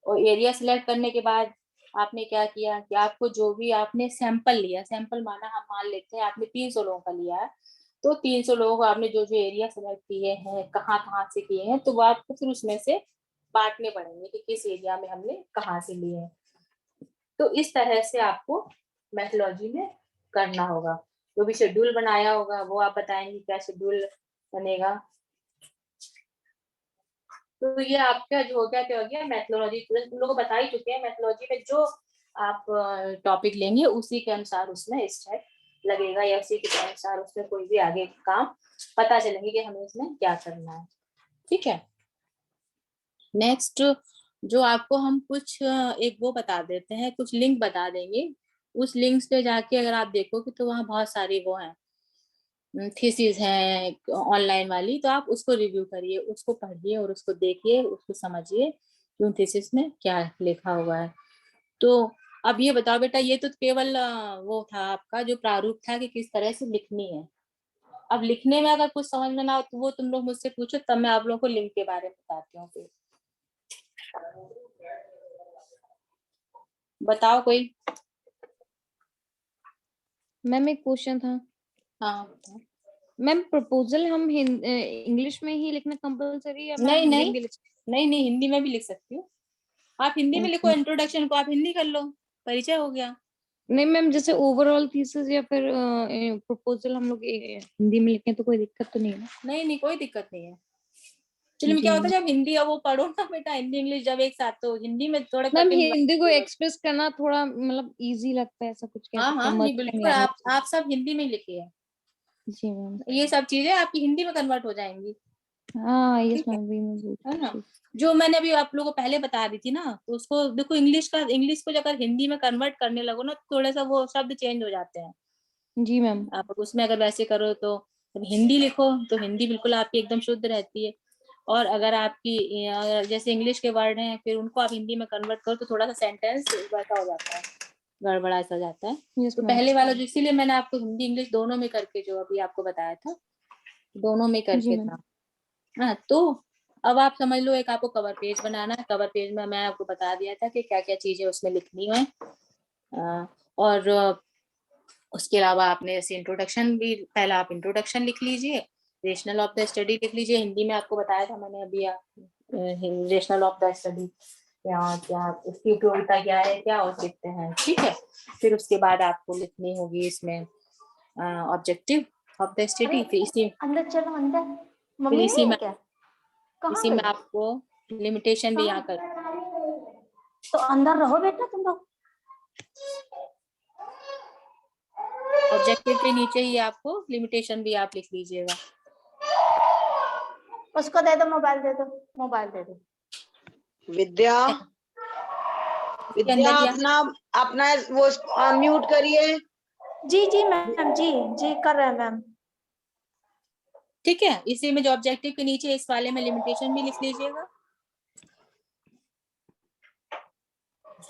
और एरिया सेलेक्ट करने के बाद आपने क्या किया कि आपको जो भी आपने सैंपल लिया, सैंपल माना हम मान लेते हैं आपने 300 लोगों का लिया है, तो 300 लोगों को आपने जो जो एरिया सेलेक्ट किए हैं, कहाँ कहाँ से किए हैं, तो वो आपको फिर उसमें से बांटने पड़ेंगे कि किस एरिया में हमने कहाँ से लिए हैं। तो इस तरह से आपको मैथोलॉजी में करना होगा। जो भी शेड्यूल बनाया होगा वो आप बताएंगे क्या शेड्यूल बनेगा। तो ये आपका जो हो गया क्या हो गया मैथोलॉजी, तुम लोग बता ही चुके हैं। मैथोलॉजी में जो आप टॉपिक लेंगे उसी के अनुसार उसमें स्टेप लगेगा या उसी के अनुसार उसमें कोई भी आगे काम पता चलेंगे कि हमें इसमें क्या करना है, ठीक है। नेक्स्ट जो आपको हम कुछ एक वो बता देते हैं, कुछ लिंक बता देंगे, उस लिंक्स पे जाके अगर आप देखोगे तो वहाँ बहुत सारी वो हैं थीसिस हैं ऑनलाइन वाली, तो आप उसको रिव्यू करिए, उसको पढ़िए और उसको देखिए, उसको समझिए कि उन थीसिस में क्या लिखा हुआ है। तो अब ये बताओ बेटा, ये तो केवल वो था आपका जो प्रारूप था कि किस तरह से लिखनी है। अब लिखने में अगर कुछ समझ में ना हो तो वो तुम लोग मुझसे पूछो, तब मैं आप लोगों को लिंक के बारे में बताती हूँ। फिर बताओ कोई। मैम एक क्वेश्चन था। हाँ मैम प्रपोजल हम इंग्लिश में ही लिखना कंपलसरी है मैम? नहीं हिंदी नहीं में भी लिख नहीं नहीं, हिंदी में भी लिख सकती हो आप। हिंदी में लिखो, Okay. इंट्रोडक्शन को आप हिंदी कर लो, परिचय हो गया। नहीं मैम, जैसे ओवरऑल थीसिस या फिर प्रपोजल हम लोग हिंदी में लिखें तो कोई दिक्कत तो नहीं है ना? नहीं नहीं, कोई दिक्कत नहीं है। चलो में जी क्या होता मैम। है, जब हिंदी और वो पढ़ो ना बेटा, हिंदी इंग्लिश जब एक साथ, तो हिंदी में थोड़ा मैम कठिन हिंदी को एक्सप्रेस करना थोड़ा मतलब इजी लगता है, ऐसा कुछ कह हाँ सकते हाँ हैं, नहीं मदर टंग बिल्कुल, लैंग्वेज से। आप सब हिंदी में लिखिए। जी मैम। ये सब चीजें आपकी हिंदी में कन्वर्ट हो जाएंगी। हाँ यस ठीक है, मैम, वही मैं बोल है ना। रही थी। जो मैंने अभी आप लोगों को पहले बता दी थी ना, तो उसको देखो, इंग्लिश को अगर हिंदी में कन्वर्ट करने लगो ना, तो थोड़ा सा वो शब्द चेंज हो जाते हैं। जी मैम। आप उसमें अगर वैसे करो तो जब हिंदी लिखो तो हिंदी बिल्कुल आपकी एकदम शुद्ध रहती है। और अगर आपकी जैसे इंग्लिश के वर्ड हैं, फिर उनको आप हिंदी में कन्वर्ट करो तो थोड़ा सा सेंटेंस वैसा हो जाता है, गड़बड़ा सा जाता है। यस तो मैम। पहले वाला जो, इसीलिए मैंने आपको हिंदी इंग्लिश दोनों में करके जो अभी आपको बताया था, दोनों में जी करके मैम। था। हाँ, तो अब आप समझ लो, एक आपको कवर पेज बनाना है। कवर पेज में मैं आपको बता दिया था कि क्या क्या चीजें उसमें लिखनी है। और उसके अलावा आपने जैसे इंट्रोडक्शन भी, पहला आप इंट्रोडक्शन लिख लीजिए, रेशनल ऑफ द स्टडी लिख लीजिए। हिंदी में आपको बताया था मैंने अभी, रेशनल ऑफ द स्टडी क्या क्या, उसकी उपयोगिता क्या है, क्या और लिखते हैं। ठीक है, फिर उसके बाद आपको लिखनी होगी इसमें ऑब्जेक्टिव ऑफ द स्टडी। फिर इसी अंदर चलो अंदर, फिर मम्मी इसी नहीं में है क्या? कहाँ इसी में गई? आपको लिमिटेशन भी यहाँ कर, तो अंदर रहो बेटा तुम लोग। ऑब्जेक्टिव के नीचे ही आपको लिमिटेशन भी आप लिख लीजिएगा। उसको दे दो मोबाइल, दे दो मोबाइल, दे दो। विद्या, इसके विद्या अंदर ही अपना अपना वो म्यूट करिए। जी जी मैम, जी जी कर रहे हैं मैम। ठीक है, इसी में जो ऑब्जेक्टिव के नीचे इस वाले में लिमिटेशन भी लिख लीजिएगा।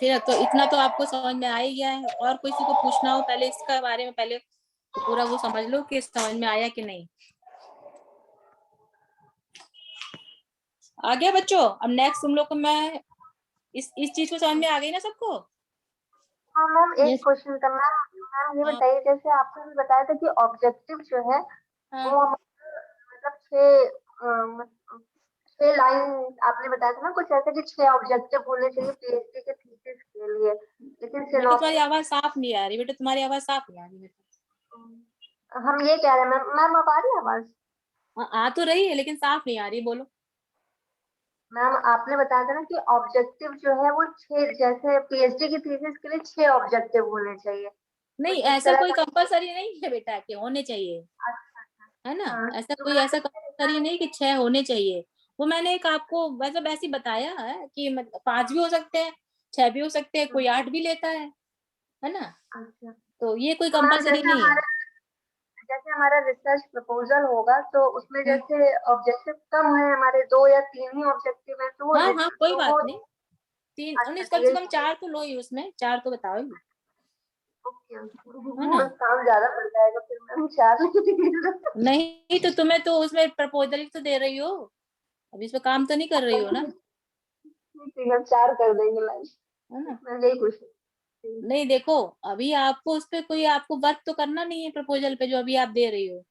फिर तो इतना तो आपको समझ में आ ही गया है। और किसी को पूछना हो पहले इसका बारे में, पहले तो पूरा वो समझ लो कि समझ में आया कि नहीं। आ गया बच्चों? अब नेक्स्ट तुम लोग को मैं इस चीज को समझ में आ गई ना सबको? हाँ मैम, एक यस। क्वेश्चन था मैम। मैम ये हाँ बताइए, जैसे आपने भी बताया था कि ऑब्जेक्टिव जो है हाँ वो मतलब 6 लाइन आपने बताया था ना, कुछ ऐसे कि 6 ऑब्जेक्टिव होने चाहिए पीएचडी के थीसिस के लिए, लेकिन बेटा तुम्हारी सिनॉप्सिस आवाज साफ नहीं आ रही, बेटा तुम्हारी आवाज साफ नहीं आ रही बेटा। हम ये कह रहे हैं मैम। मैम अब आ रही है आवाज? आ तो रही है लेकिन साफ नहीं आ रही, बोलो। मैम आपने बताया था ना कि ऑब्जेक्टिव जो है वो 6, जैसे पीएचडी की थीसिस के लिए 6 ऑब्जेक्टिव होने चाहिए, नहीं, कुछ इस ऐसा तरह कोई का। कंपलसरी नहीं है बेटा कि होने चाहिए, है ना। हाँ, ऐसा तो कोई मैम ऐसा कंपलसरी नहीं कि 6 होने चाहिए। वो मैंने एक आपको वैसे वैसे बताया है कि 5 भी हो सकते हैं, 6 भी हो सकते हैं, कोई 8 भी लेता है ना। अच्छा, तो ये कोई तो मैम कंपलसरी नहीं है। जैसे हमारा रिसर्च प्रपोजल होगा तो उसमें हम्म, जैसे ऑब्जेक्टिव कम है, हमारे 2 या 3 ही ऑब्जेक्टिव है, तो वो हाँ हाँ कोई तो बात वो नहीं। 3 अच्छा उन्नीस, कम से ये कम 4 तो लो ही, उसमें 4 तो बताओ ही, ओके है ना। बस काम ज्यादा पड़ जाएगा फिर मैम, 4 लिखेंगे। नहीं तो तुम्हें तो उसमें प्रपोजल तो दे रही हो, अब इसमें काम तो नहीं कर रही हो ना, ठीक है, 4 कर देंगे लाइन। है ना। मैं यही पूछ रही थी। नहीं देखो, अभी आपको उस पे कोई आपको वर्क तो करना नहीं है प्रपोजल पे जो अभी आप दे रही हो,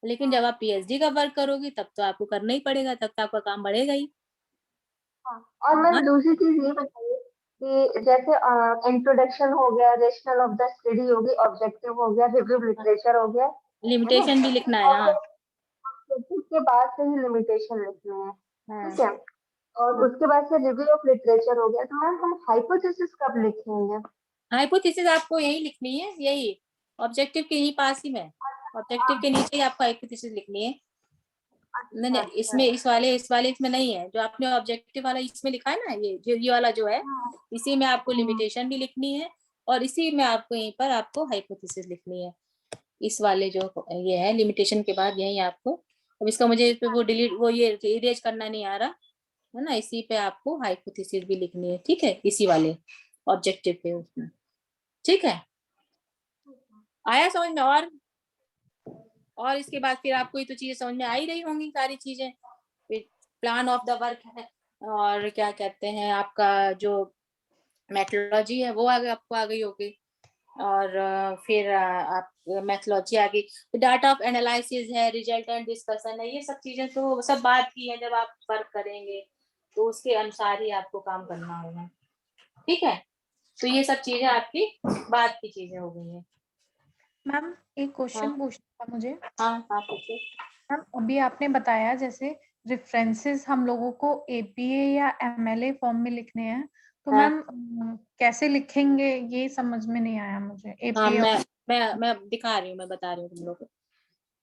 लेकिन जब आप पीएचडी का वर्क करोगी तब तो आपको करना ही पड़ेगा, तब तो आपका काम बढ़ेगा ही। हाँ, और हाँ, मैम दूसरी चीज ये बताइए कि जैसे इंट्रोडक्शन हो गया, रेशनल ऑफ द स्टडी होगी, ऑब्जेक्टिव हो गया, रिव्यू लिटरेचर हो गया, है ना। लिमिटेशन भी लिखना है। हाँ ऑब्जेक्टिव के बाद से ही लिमिटेशन लिखनी है, हाँ ठीक है। और उसके बाद से रिव्यू ऑफ लिटरेचर हो गया, तो मैम हम हाइपोथेसिस कब लिखेंगे? हाइपोथेसिस आपको यही लिखनी है, यही ऑब्जेक्टिव के ही पास ही में, ऑब्जेक्टिव के नीचे ही आपको हाइपोथेसिस लिखनी है। नहीं नहीं, इसमें इस वाले इसमें नहीं है, जो आपने ऑब्जेक्टिव वाला इसमें लिखा है ना, ये वाला जो है, इसी में आपको लिमिटेशन भी लिखनी है और इसी में आपको यहीं पर आपको हाइपोथेसिस लिखनी है। इस वाले जो ये है लिमिटेशन के बाद यही आपको, अब इसका मुझे इस पे वो डिलीट वो ये इरेज करना नहीं आ रहा है ना, इसी पे आपको हाइपोथेसिस भी लिखनी है, ठीक है, इसी वाले ऑब्जेक्टिव पे उसमें, ठीक है, आया समझ में? और इसके बाद फिर आपको ये तो चीजें समझ में आ ही रही होंगी सारी चीजें, फिर प्लान ऑफ द वर्क है और क्या कहते हैं आपका जो मेथोडोलॉजी है वो आगे आपको आ गई होगी, और फिर आप मेथोडोलॉजी आ गई, डाटा ऑफ एनालिसिस है, रिजल्टेंट डिस्कशन है, ये सब चीजें तो सब बात की है, जब आप वर्क करेंगे तो उसके अनुसार ही आपको काम करना होगा, ठीक है, तो ये सब चीजें आपकी बात की चीजें हो गई है। मैम एक क्वेश्चन हाँ। पूछना था मुझे। हाँ पूछो। मैम अभी आपने बताया जैसे रेफरेंसेस हम लोगों को एपीए या एमएलए फॉर्म में लिखने हैं, तो हाँ। मैम कैसे लिखेंगे ये समझ में नहीं आया मुझे। हाँ एपीए मैं दिखा रही हूँ, मैं बता रही हूँ तुम लोग को,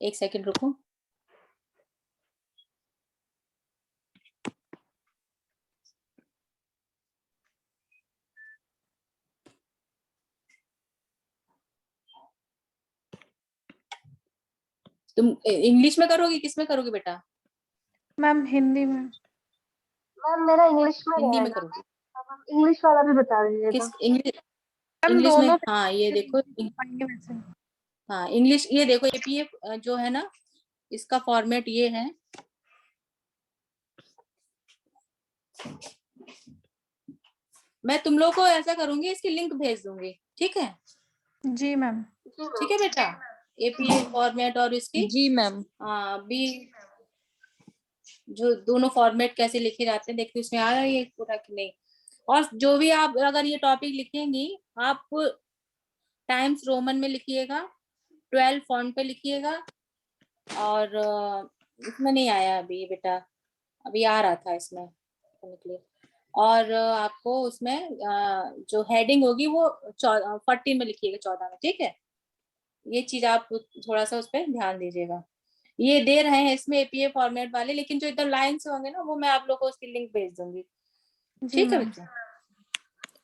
एक सेकंड रुको। तुम इंग्लिश में करोगी, किस में करोगी बेटा? मैम हिंदी में। मैम मेरा इंग्लिश में हिंदी में रहेगा, करोगी? इंग्लिश वाला भी बता दीजिएगा। किस इंग्लिश? मैम इंग्लिश में, दोनों हाँ ये देखो, पाएंगे वैसे। हाँ इंग्लिश, ये देखो एपीएफ जो है ना, इसका फॉर्मेट ये है, मैं तुम लोग को ऐसा करूंगी, इसकी लिंक भेज दूंगी, ठीक है? जी मैम। ठीक है बेटा, एपीएफ फॉर्मेट और इसकी जी मैम। भी जो दोनों फॉर्मेट कैसे लिखे जाते हैं, देखते उसमें आ रहा है ये पूरा कि नहीं। और जो भी आप अगर ये टॉपिक लिखेंगी, आप टाइम्स रोमन में लिखिएगा, 12 फॉन्ट पे लिखिएगा, और इसमें नहीं आया अभी बेटा, अभी आ रहा था इसमें निकले, और आपको उसमें जो हेडिंग होगी वो 14 में लिखिएगा, 14 में, ठीक है? ये चीज आप थोड़ा सा उस पर ध्यान दीजिएगा। ये दे रहे हैं इसमें एपीए फॉर्मेट वाले, लेकिन जो एकदम लाइन से होंगे ना, वो मैं आप लोगों को उसकी लिंक भेज दूंगी, जी ठीक है मैम। बच्चों?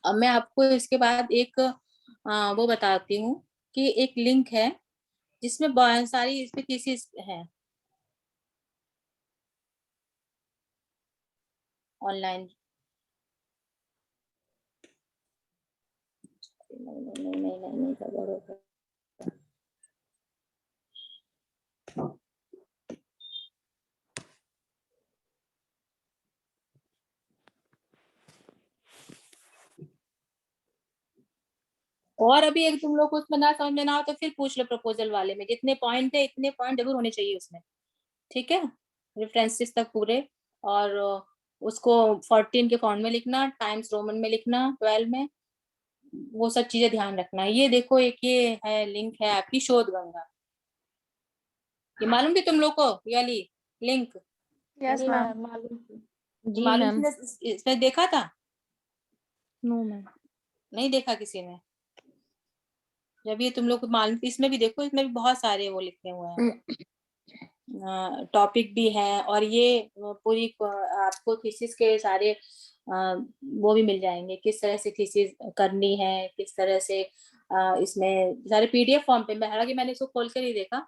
अब मैं आपको इसके बाद एक वो बताती हूँ कि एक लिंक है जिसमें बहुत सारी इस पे थीसिस है ऑनलाइन। नहीं गड़बड़ हो गया। और अभी एक तुम लोग को उसमें ना समझ में ना हो तो फिर पूछ लो, प्रपोजल वाले में जितने पॉइंट है इतने पॉइंट जरूर होने चाहिए उसमें, ठीक है? रेफरेंसेस तक पूरे, और उसको 14 के फॉन्ट में लिखना, टाइम्स रोमन में लिखना, 12 में, वो सब चीजें ध्यान रखना। ये देखो एक ये है लिंक है आपकी शोध गंगा, ये मालूम थी तुम लोग को ये वाली लिंक? यस जी मैम। मैम मालूम। जी मालूम मैम। थी? इसमें देखा था? No ma'am. नहीं देखा किसी ने? जब ये तुम लोग को मालूम थी, इसमें भी देखो, इसमें भी बहुत सारे वो लिखे हुए हैं, टॉपिक भी है, और ये पूरी आपको थीसिस के सारे वो भी मिल जाएंगे, किस तरह से थीसिस करनी है, किस तरह से इसमें सारे पीडीएफ फॉर्म पे, हालांकि मैंने इसको खोल कर नहीं देखा,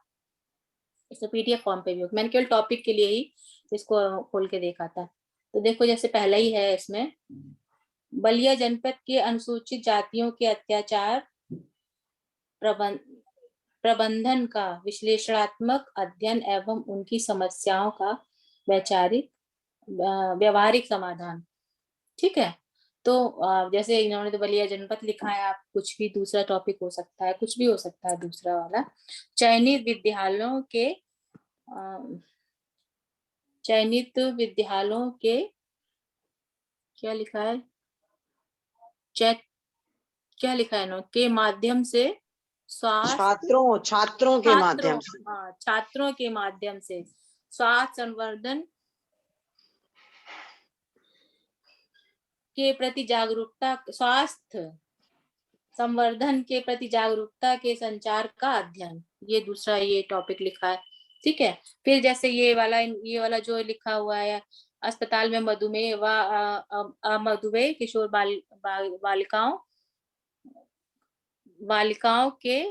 इसमें पीडीएफ फॉर्म पे भी हो, मैंने केवल टॉपिक के लिए ही इसको खोल के देखा था। तो देखो जैसे पहला ही है इसमें, बलिया जनपद के अनुसूचित जातियों के अत्याचार प्रबंधन का विश्लेषणात्मक अध्ययन एवं उनकी समस्याओं का व्यवहारिक समाधान, ठीक है? तो जैसे इन्होंने तो बलिया जनपद लिखा है, आप कुछ भी दूसरा टॉपिक हो सकता है, कुछ भी हो सकता है दूसरा वाला। चयनित विद्यालयों के क्या लिखा है, क्या लिखा है इन्होंने, के माध्यम से छात्रों के माध्यम से, छात्रों के माध्यम से स्वास्थ्य संवर्धन के प्रति जागरूकता, स्वास्थ्य संवर्धन के प्रति जागरूकता के संचार का अध्ययन, ये दूसरा ये टॉपिक लिखा है। ठीक है। फिर जैसे ये वाला जो लिखा हुआ है, अस्पताल में मधुमेह व अमधुमेह किशोर बालिकाओं के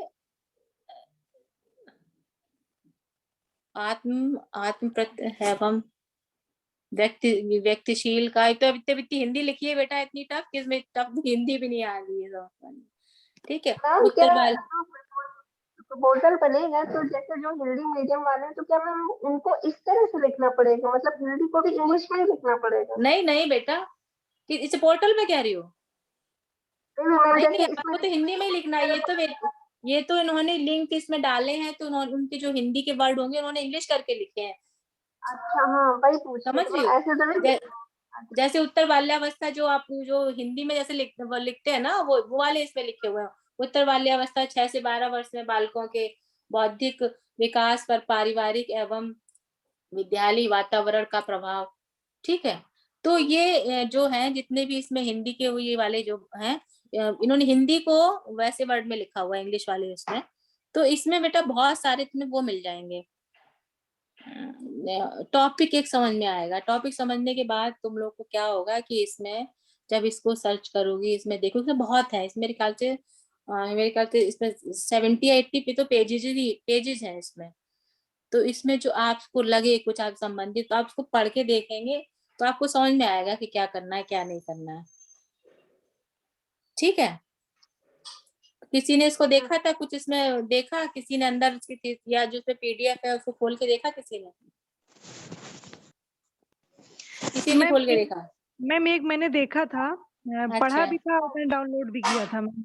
आत्म एवं व्यक्तिशील का, तो इतनी हिंदी लिखी है बेटा, इतनी टफ कि इसमें टफ हिंदी भी नहीं आ रही है समझ। ठीक है। मैम उत्तर क्या वाले प्रपोजल बनेगा तो जैसे जो हिंदी मीडियम वाले हैं तो क्या मैम उनको इस तरह से लिखना पड़ेगा, मतलब हिंदी को भी इंग्लिश में ही लिखना पड़ेगा? नहीं नहीं बेटा, कि इस पोर्टल में कह रही हो? नहीं मैम, नहीं जैसे नहीं, इसमें आपको तो हिंदी में ही लिखना है। ये तो इन्होंने लिंक इसमें डाले हैं, तो उन्होंने उनके जो हिंदी के वर्ड होंगे उन्होंने इंग्लिश करके लिखे हैं। अच्छा हाँ वही पूछ रही समझ थी रही मैम, हो? ऐसे तो नहीं। जैसे उत्तर बाल्यावस्था जो आप जो हिंदी में जैसे लिखते हैं ना, वो वाले इसमें लिखे हुए हैं। उत्तर बाल्यावस्था 6 से 12 वर्ष में बालकों के बौद्धिक विकास पर पारिवारिक एवं विद्यालय वातावरण का प्रभाव। ठीक है। तो ये जो है जितने भी इसमें हिंदी के ये वाले जो हैं, इन्होंने हिंदी को वैसे वर्ड में लिखा हुआ है, इंग्लिश वाले इसमें। तो इसमें बेटा बहुत सारे तुम्हें वो मिल जाएंगे। टॉपिक एक समझ में आएगा। टॉपिक समझने के बाद तुम लोग को क्या होगा कि इसमें जब इसको सर्च करोगी, इसमें देखो इसमें बहुत है। इसमें मेरे ख्याल से इसमें 70-80 पे तो पेजेस हैं इसमें। तो इसमें जो आपको लगे कुछ आप संबंधित, तो आप उसको पढ़ के देखेंगे तो आपको समझ में आएगा कि क्या करना है क्या नहीं करना है। ठीक है। किसी ने इसको देखा था, कुछ इसमें देखा किसी ने अंदर उसकी, या जो इसमें पीडीएफ है उसको खोल के देखा किसी ने? किसी ने खोल के देखा? मैम एक मैंने देखा था, पढ़ा अच्छा भी था और मैंने डाउनलोड भी किया था मैम।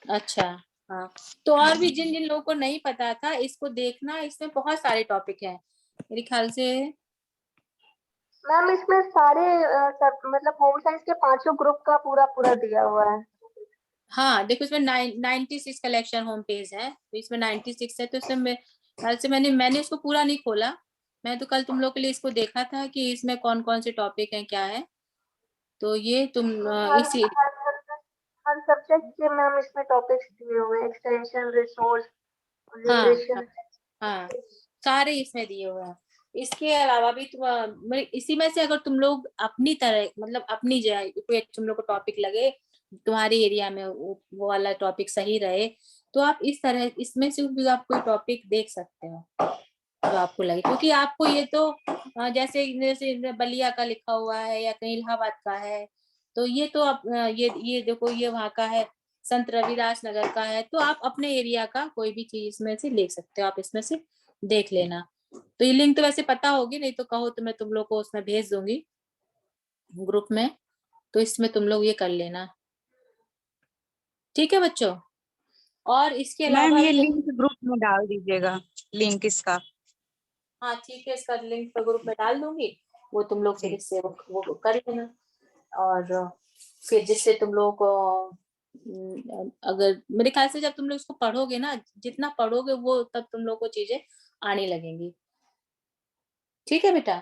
अच्छा। हाँ, तो और भी जिन जिन लोगों को नहीं पता था इसको देखना, इसमें बहुत सारे टॉपिक हैं मेरे ख्याल से। मैम इसमें सारे मतलब होम साइंस के 5 ग्रुप का पूरा पूरा दिया हुआ है। हाँ देखो, इसमें 96 कलेक्शन होम पेज है, तो इसमें 96 है। तो इसमें ख्याल से मैंने इसको पूरा नहीं खोला। मैं तो कल तुम लोग के लिए इसको देखा था कि इसमें कौन कौन से टॉपिक हैं क्या है। तो ये तुम इसी हर सब्जेक्ट के मैम इसमें टॉपिक्स दिए हुए हैं, एक्सटेंशन, रिसोर्स, हाँ ड्यूरेशन। हाँ सारे इसमें दिए हुए हैं। इसके अलावा भी तुम इसी में से अगर तुम लोग अपनी तरह, मतलब अपनी जगह कोई तुम लोग को टॉपिक लगे तुम्हारे एरिया में वो वाला टॉपिक सही रहे, तो आप इस तरह इसमें से भी आप कोई टॉपिक देख सकते हो जो आपको लगे। क्योंकि आपको ये तो जैसे जैसे बलिया का लिखा हुआ है या कहीं इलाहाबाद का है, तो ये तो आप ये देखो ये वहाँ का है, संत रविदास नगर का है, तो आप अपने एरिया का कोई भी चीज इसमें से लिख सकते हो, आप इसमें से देख लेना। तो ये लिंक तो वैसे पता होगी, नहीं तो कहो तो मैं तुम लोग को उसमें भेज दूंगी ग्रुप में, तो इसमें तुम लोग ये कर लेना। ठीक है बच्चों। और इसके मैम अलावा ये लिंक ग्रुप में डाल दीजिएगा, लिंक इसका। हाँ ठीक है, इसका लिंक तो ग्रुप में डाल दूंगी, वो तुम लोग फिर इससे वो कर लेना। और फिर जिससे तुम लोग को अगर मेरे ख्याल से जब तुम लोग इसको पढ़ोगे ना, जितना पढ़ोगे वो तब तुम लोग को चीजें आने लगेंगी। ठीक है बेटा।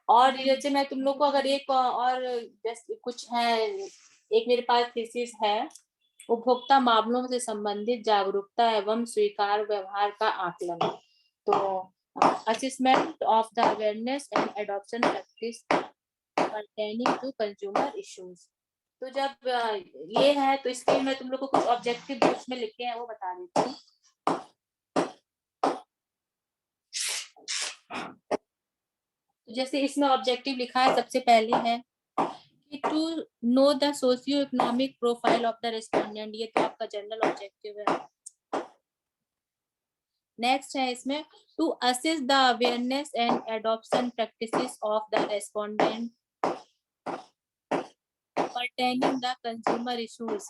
और जैसे मैं तुम लोग को अगर एक और जैसे कुछ है, एक मेरे पास थीसिस है, उपभोक्ता मामलों से संबंधित जागरूकता एवं स्वीकार व्यवहार का आकलन। तो assessment of the awareness and adoption practice pertaining to consumer issues। तो जब ये है तो इसके मैं तुम लोग को कुछ ऑब्जेक्टिव उसमें लिखे हैं वो बता देती हूँ। तो जैसे इसमें ऑब्जेक्टिव लिखा है, सबसे पहले है कि to know the socio economic profile of the respondent, ये तो आपका जनरल ऑब्जेक्टिव है। नेक्स्ट है इसमें to assess the awareness and adoption practices of the respondent pertaining the consumer issues।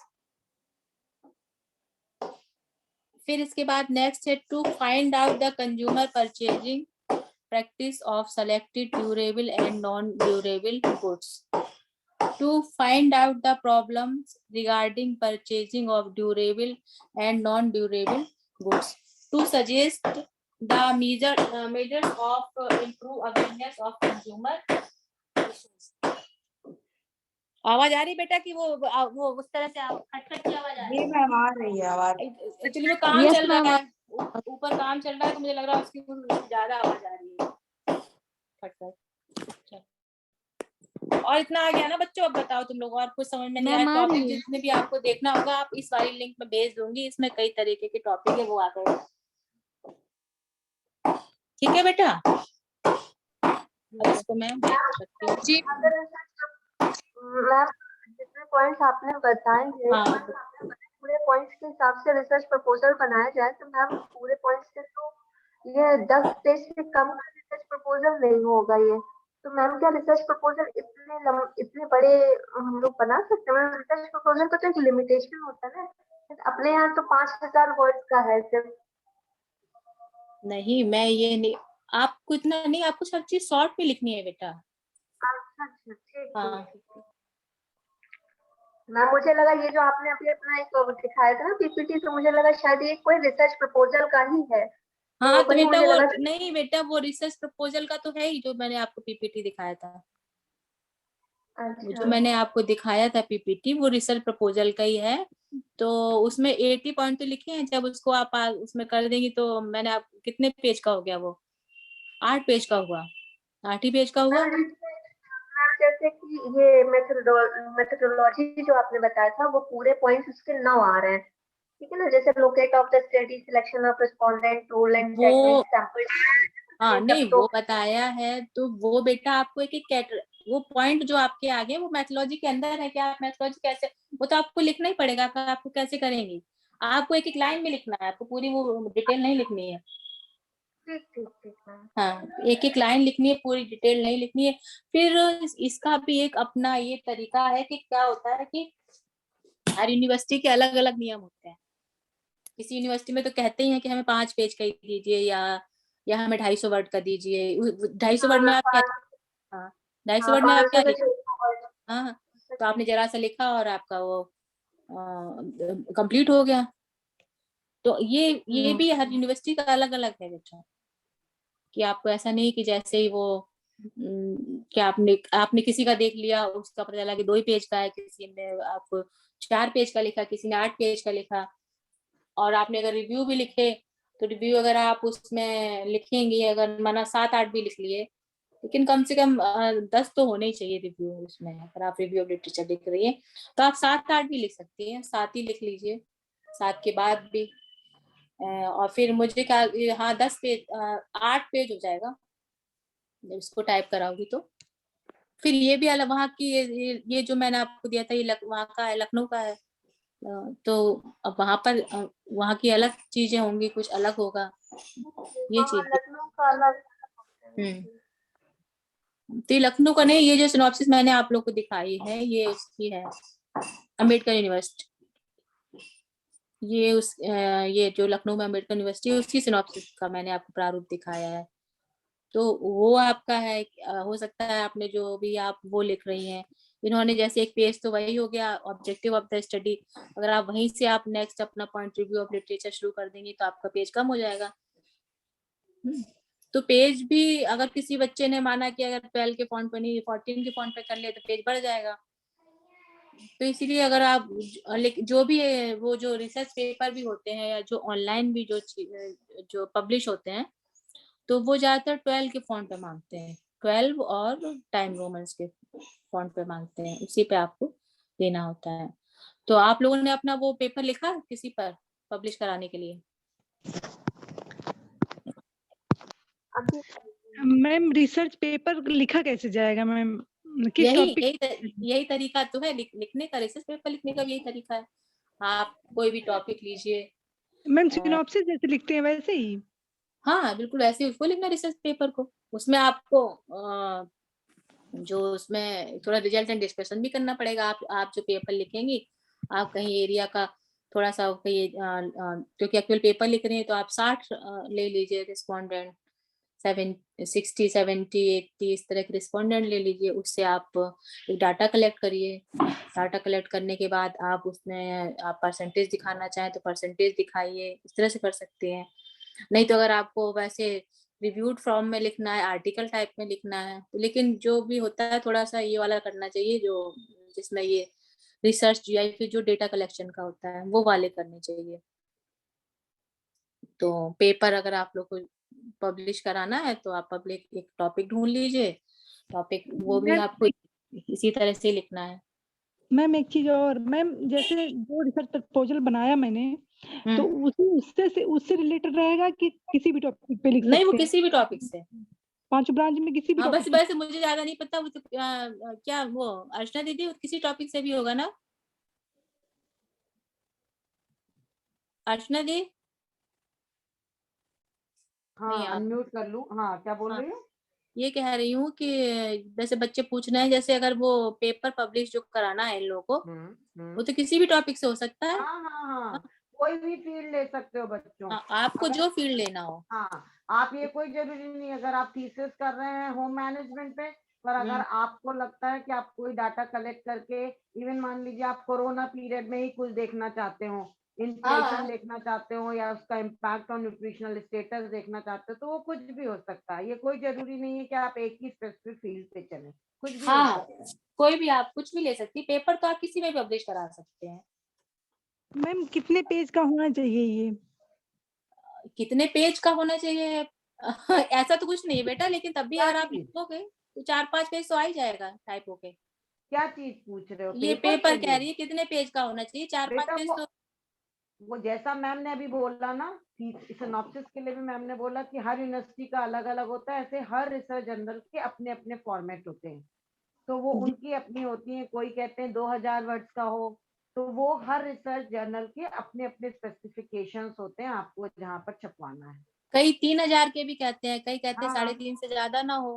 फिर इसके बाद नेक्स्ट है to find out the consumer purchasing practice of selected durable and non durable goods. To find out the problems regarding purchasing of durable and non durable goods. To suggest the measures of improve awareness of consumer issues. आवाज आ रही बेटा कि वो उस तरह से खटखट की आवाज आ रही है? जी मैम आ रही है आवाज। एक्चुअली में काम चल रहा है, ऊपर काम चल रहा है तो मुझे लग रहा है उसकी कुछ ज्यादा आवाज आ रही है। फटफट चल। और इतना आ गया ना बच्चों, अब बताओ तुम लोग और कुछ समझ में नहीं आया? मैम आ रही टॉपिक है। जितने भी आपको देखना होगा आप इस वाली लिंक में भेज दूंगी, इसमें कई तरीके के टॉपिक है, वो आ गए। ठीक है बेटा, अब इसको मैं करती हूँ। जी अगर मैम जितने पॉइंट्स आपने बताए हैं हाँ पूरे पॉइंट्स के हिसाब से रिसर्च प्रपोजल बनाया जाए तो मैम पूरे पॉइंट्स से तो ये 10 पेज से कम का रिसर्च प्रपोजल नहीं होगा ये। तो मैम क्या रिसर्च प्रपोजल इतने बड़े हम लोग बना सकते हैं? रिसर्च प्रपोजल का तो एक लिमिटेशन होता है ना, अपने यहाँ तो 5000 वर्ड का है सिर्फ। नहीं, मैं ये नहीं, आपको इतना नहीं, आपको सब चीज शॉर्ट में लिखनी है बेटा। अच्छा अच्छा ठीक हाँ है मैम, मुझे लगा ये जो आपने अभी अपना एक दिखाया था ना पीपीटी, तो मुझे लगा शायद ये कोई रिसर्च प्रपोजल का ही है। हाँ, तो तो वही बेटा मुझे वो लगा। नहीं बेटा, वो रिसर्च प्रपोजल का तो है ही, जो मैंने आपको पीपीटी दिखाया था। वो जो अच्छा मैंने आपको दिखाया था पीपीटी, वो रिसर्च प्रपोजल का ही है। तो उसमें 80 पॉइंट तो लिखे हैं, जब उसको आप उसमें कर देंगी तो मैंने आप कितने पेज का हो गया वो? 8 पेज का हुआ, 8 ही पेज का हुआ। मैम जैसे कि ये मेथोडोलॉजी जो आपने बताया था वो पूरे पॉइंट्स उसके 9 आ रहे हैं, ठीक है ना? जैसे locate of the study, selection of respondent, tool and वो टेक्निक, सैंपल। हाँ नहीं, तो वो बताया है तो वो बेटा आपको एक एक वो पॉइंट जो आपके आगे वो मैथोलॉजी के अंदर है कि आप मैथोलॉजी कैसे, वो तो आपको लिखना ही पड़ेगा कि आपको कैसे करेंगी। आपको एक एक लाइन में लिखना है, आपको पूरी वो डिटेल नहीं लिखनी है। ठीक ठीक ठीक मैम। हाँ, एक एक लाइन लिखनी है, पूरी डिटेल नहीं लिखनी है। फिर इसका भी एक अपना ये तरीका है कि क्या होता है कि हर यूनिवर्सिटी के अलग अलग नियम होते हैं। किसी यूनिवर्सिटी में तो कहते ही हैं कि हमें 5 पेज का ही दीजिए, या हमें 250 वर्ड का दीजिए। 250 वर्ड में आप क्या, हाँ 250 हाँ वर्ड में आप 500 क्या से लिख, 600 हाँ तो आपने जरा सा लिखा और आपका वो कंप्लीट हो गया। तो ये भी हर यूनिवर्सिटी का अलग अलग है बेटा, कि आपको ऐसा नहीं कि जैसे ही वो कि आपने किसी का देख लिया, उसका पता चला कि 2 ही पेज का है, किसी ने आपको 4 पेज का लिखा, किसी ने 8 पेज का लिखा। और आपने अगर रिव्यू भी लिखे तो रिव्यू अगर आप उसमें लिखेंगे, अगर माना 7-8 भी लिख लिए, लेकिन कम से कम 10 तो होने ही चाहिए रिव्यू उसमें। अगर आप रिव्यू ऑफ लिटरेचर लिख रही है तो आप 7-8 भी लिख सकती हैं, 7 ही लिख लीजिए, 7 के बाद भी। और फिर मुझे क्या, हाँ 10 पेज 8 पेज हो जाएगा जब इसको टाइप कराओगी तो। फिर ये भी अलग, वहाँ की ये जो मैंने आपको दिया था ये वहाँ का है, लखनऊ का है। तो अब वहाँ पर वहाँ की अलग चीजें होंगी, कुछ अलग होगा ये हाँ चीज। लखनऊ का अलग। तो ये लखनऊ का नहीं, ये जो सिनॉप्सिस मैंने आप लोग को दिखाई है ये उसकी है, अम्बेडकर यूनिवर्सिटी। ये जो लखनऊ में अम्बेडकर यूनिवर्सिटी है उसकी सिनॉप्सिस का मैंने आपको प्रारूप दिखाया है। तो वो आपका है, हो सकता है आपने जो भी आप वो लिख रही हैं, इन्होंने जैसे एक पेज तो वही हो गया ऑब्जेक्टिव ऑफ द स्टडी, अगर आप वहीं से आप नेक्स्ट अपना पॉइंट रिव्यू ऑफ लिटरेचर शुरू कर देंगी तो आपका पेज कम हो जाएगा। तो पेज भी अगर किसी बच्चे ने माना कि अगर 12 के फॉन्ट पे नहीं 14 के फॉन्ट पे कर ले तो पेज बढ़ जाएगा। तो इसीलिए अगर आप जो भी वो जो रिसर्च पेपर भी होते हैं या जो ऑनलाइन भी जो पब्लिश होते हैं तो वो ज्यादातर 12 के फॉन्ट पे मांगते हैं, 12 और टाइम रोमन्स के फॉन्ट पे मांगते हैं, उसी पे आपको देना होता है। तो आप लोगों ने अपना वो पेपर लिखा किसी पर पब्लिश कराने के लिए? मैम रिसर्च पेपर लिखा कैसे जाएगा मैम? किस टॉपिक? यही तरीका तो है लिखने का, रिसर्च पेपर लिखने का भी यही तरीका है। आप कोई भी टॉपिक लीजिए। मैम सिनॉप्सिस जैसे लिखते हैं वैसे ही? हाँ बिल्कुल ऐसे उसको लिखना रिसर्च पेपर को। उसमें आपको जो उसमें थोड़ा रिजल्ट एंड डिस्कशन भी करना पड़ेगा। आप जो पेपर लिखेंगी, आप कहीं एरिया का थोड़ा सा कहीं क्योंकि एक्चुअल पेपर लिख रहे हैं तो आप 60 ले लीजिए रिस्पोंडेंट, 60, 70, 80 इस तरह के रिस्पोंडेंट ले लीजिए। उससे आप एक डाटा कलेक्ट करिए। डाटा कलेक्ट करने के बाद आप उसमें आप परसेंटेज दिखाना चाहें तो परसेंटेज दिखाइए, इस तरह से कर सकते हैं। नहीं तो अगर आपको वैसे रिव्यूड फॉर्म में लिखना है, आर्टिकल टाइप में लिखना है, लेकिन जो भी होता है थोड़ा सा ये वाला करना चाहिए जो जिसमें ये रिसर्च या फिर जो डेटा कलेक्शन का होता है वो वाले करने चाहिए। तो पेपर अगर आप लोग को पब्लिश कराना है तो आप पब्लिक एक टॉपिक ढूंढ लीजिए, टॉपिक वो भी मैम आपको इसी तरह से लिखना है। मैम एक चीज और मैम, जैसे जो रिसर्च प्रपोजल बनाया मैंने तो उससे रिलेटेड रहेगा कि किसी भी टॉपिक पे लिख नहीं, वो सकते हैं? किसी भी टॉपिक से। 5 ब्रांच में किसी भी हाँ, बस टॉपिक वैसे मुझे ज्यादा नहीं पता, वो तो क्या वो अर्चना दीदी किसी टॉपिक से भी होगा ना? अर्चना दी नहीं हाँ, आप। अनम्यूट कर लूं। हाँ, क्या बोल हाँ, रही हो? ये कह रही हूँ कि जैसे बच्चे पूछ रहे हैं, जैसे अगर वो पेपर पब्लिश जो कराना है इन लोगों को, वो तो किसी भी टॉपिक से हो सकता है। हाँ हाँ हाँ, हाँ, कोई भी फील्ड ले सकते हो बच्चों। हाँ, आपको अगर जो फील्ड लेना हो। हाँ, आप ये कोई जरूरी नहीं, अगर आप थीसिस कर रहे हैं होम मैनेजमेंट पे, पर अगर आपको लगता है कि आप कोई डाटा कलेक्ट करके, इवन मान लीजिए आप कोरोना पीरियड में ही कुछ देखना चाहते हो, इन्फ्लेशन देखना चाहते हो या उसका इम्पैक्ट ऑन न्यूट्रिशनल स्टेटस देखना चाहते हो, तो वो कुछ भी हो सकता है। ये कोई जरूरी नहीं है कि आप एक ही स्पेसिफिक फील्ड पे चले, कुछ भी हो हाँ, सकता है। कोई भी आप कुछ भी ले सकती, पेपर तो आप किसी में पब्लिश करा सकते हैं। मैम कितने पेज का होना चाहिए ये? कितने पेज का होना चाहिए ऐसा तो कुछ नहीं बेटा, लेकिन तब भी क्या अगर आप चीज लिखोगे तो 4-5 पेज तो आ ही जाएगा टाइप होके। क्या चीज पूछ रहे हो? ये पेपर पेपर कह चाहिए रही है कितने पेज का होना चाहिए, 4-5 बेटा? पेज तो। वो जैसा मैम ने अभी बोला ना, सिनॉप्सिस के लिए भी मैम ने बोला कि हर यूनिवर्सिटी का अलग अलग होता है, ऐसे हर रिसर्च जर्नल के अपने अपने फॉर्मेट होते हैं, तो वो जी उनकी अपनी होती है। कोई कहते हैं 2000 वर्ड्स का हो, तो वो हर रिसर्च जर्नल के अपने अपने स्पेसिफिकेशंस होते हैं, आपको जहाँ पर छपवाना है। कई 3,000 के भी कहते हैं, कई कहते हैं हाँ 3.5 से ज्यादा ना हो,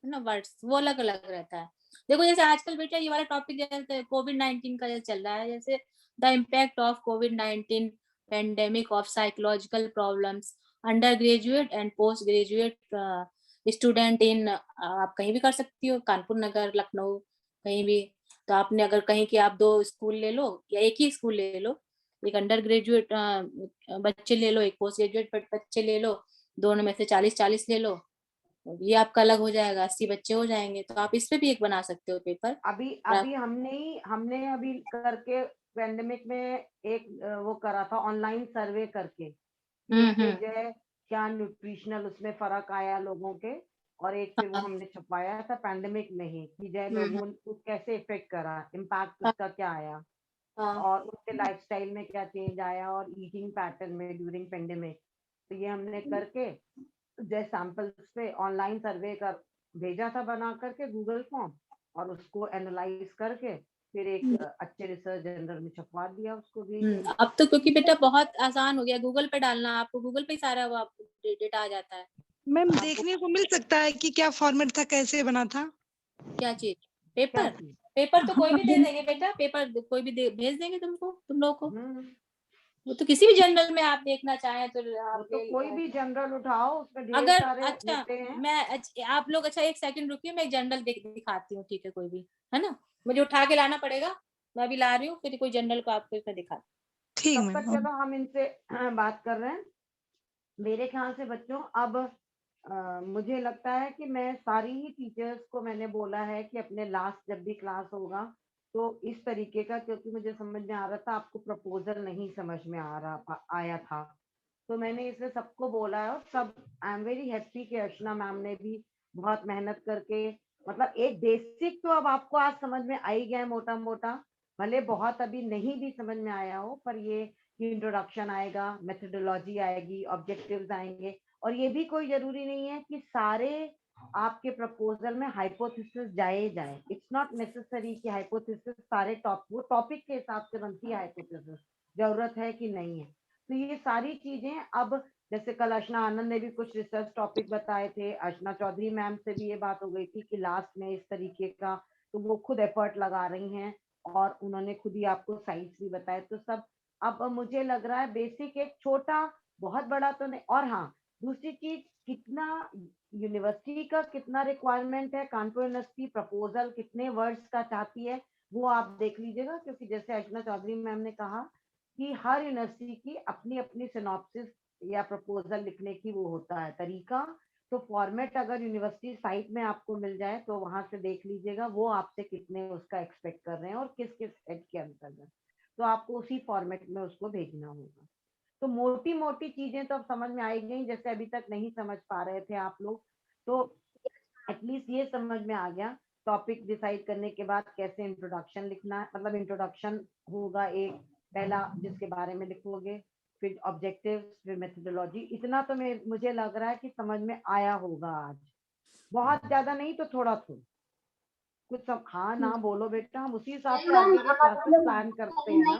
है ना, वर्ड्स वो अलग अलग रहता है। देखो जैसे आजकल बेटा ये वाला टॉपिक जैसे कोविड-19 का जैसे चल रहा है, जैसे the impact of covid pandemic of psychological problems under graduate and post graduate student in, आप कहीं भी कर सकती हो, कानपुर नगर, लखनऊ, कहीं भी। तो आपने अगर कहीं की आप 2 स्कूल ले लो या एक ही स्कूल ले लो, एक अंडर ग्रेजुएट बच्चे ले लो, एक पोस्ट ग्रेजुएट बच्चे ले लो, दोनों में से 40-40 ले लो, ये आपका अलग हो जाएगा, 80 बच्चे हो जाएंगे। तो आप इस पे भी एक बना सकते हो पेपर। अभी अभी हमने अभी करके पेंडेमिक में एक वो करा था ऑनलाइन सर्वे करके, कि इससे जो है क्या न्यूट्रिशनल उसमें फर्क आया लोगों के, और एक फिर वो हाँ, हमने छपवाया था पेंडेमिक में ही, कि जो है हम्म, लोगों को कैसे इफेक्ट करा, इम्पैक्ट हाँ, उसका क्या आया, हाँ, और उनके लाइफस्टाइल में क्या चेंज आया, और ईटिंग पैटर्न में ड्यूरिंग पेंडेमिक। तो ये हमने करके जैसे सैंपल्स पे ऑनलाइन सर्वे कर भेजा था बना करके गूगल फॉर्म, और उसको एनालाइज करके फिर एक अच्छे रिसर्च जर्नल में छपवा दिया उसको भी। अब तो क्योंकि बेटा बहुत आसान हो गया, गूगल पे डालना, आपको गूगल पे ही सारा वो आपको डेटा आ जाता है। मैम आपको देखने को मिल सकता है कि क्या फॉर्मेट था, कैसे बना था? क्या चीज? क्या पेपर? चीज? पेपर तो कोई हाँ भी दे देंगे बेटा, पेपर कोई भी भेज देंगे तुमको, तुम लोगों को। हम्म वो तो किसी भी जर्नल में आप देखना चाहें तो वो आप तो कोई भी जनरल उठाओ, उसमें ढेर अगर सारे अच्छा, होते हैं। आप लोग अच्छा एक सेकंड रुकिए, मैं एक जनरल दिखाती हूँ, ठीक है, कोई भी, है ना, मुझे उठा के लाना पड़ेगा, मैं अभी ला रही हूँ, फिर कोई जनरल को आपको इसमें दिखा। ठीक तब तक मैम। चलो हम इनसे बात कर रहे हैं। मेरे ख्याल से बच्चों अब मुझे लगता है कि मैं सारी ही टीचर्स को मैंने बोला है कि अपने लास्ट जब भी क्लास होगा तो इस तरीके का, क्योंकि मुझे समझ में आ रहा था आपको प्रपोजल नहीं समझ में आया था, तो मैंने इसे सबको बोला है। और सब आई एम वेरी हैप्पी कि अर्चना मैम ने भी बहुत मेहनत करके, मतलब एक बेसिक तो अब आपको आज समझ में आ ही गया है मोटा मोटा, भले बहुत अभी नहीं भी समझ में आया हो, पर ये इंट्रोडक्शन आएगा, मेथोडोलॉजी आएगी, ऑब्जेक्टिव्स आएंगे। और ये भी कोई जरूरी नहीं है कि सारे आपके प्रपोजल में हाइपोथेसिस जाए, इट्स नॉट नेसेसरी कि हाइपोथेसिस सारे वो टॉपिक के हिसाब से बनती है हाइपोथेसिस, जरूरत है कि नहीं है। तो ये सारी चीजें अब, जैसे कल अर्चना आनंद ने भी कुछ रिसर्च टॉपिक बताए थे, अर्चना चौधरी मैम से भी ये बात हो गई थी कि लास्ट में इस तरीके का, तो वो खुद एफर्ट लगा रही हैं, और उन्होंने खुद ही आपको साइज भी बताए, तो सब अब मुझे लग रहा है बेसिक एक छोटा, बहुत बड़ा तो नहीं। और हाँ, दूसरी चीज, कितना यूनिवर्सिटी का कितना रिक्वायरमेंट है, कानपुर यूनिवर्सिटी प्रपोजल कितने वर्ड्स का चाहती है, वो आप देख लीजिएगा, क्योंकि जैसे अर्चना चौधरी मैम ने कहा कि हर यूनिवर्सिटी की अपनी अपनी सिनॉप्सिस या प्रपोजल लिखने की वो होता है तरीका। तो फॉर्मेट अगर यूनिवर्सिटी साइट में आपको मिल जाए तो वहां से देख लीजिएगा वो आपसे कितने उसका एक्सपेक्ट कर रहे हैं और किस किस हेड के अंतर्गत, तो आपको उसी फॉर्मेट में उसको भेजना होगा। तो मोटी मोटी चीजें तो अब समझ में आई गई, जैसे अभी तक नहीं समझ पा रहे थे आप लोग, तो एटलीस्ट ये समझ में आ गया। टॉपिक डिसाइड करने के बाद कैसे इंट्रोडक्शन लिखना है, मतलब इंट्रोडक्शन होगा एक पहला जिसके बारे में लिखोगे, फिर ऑब्जेक्टिव्स, फिर मेथोडोलॉजी। इतना तो मुझे लग रहा है कि समझ में आया होगा आज, बहुत ज्यादा नहीं तो थोड़ा तो कुछ सब। हाँ ना बोलो बेटा, हम उसी हिसाब से आगे के क्लासेस प्लान करते हैं ना।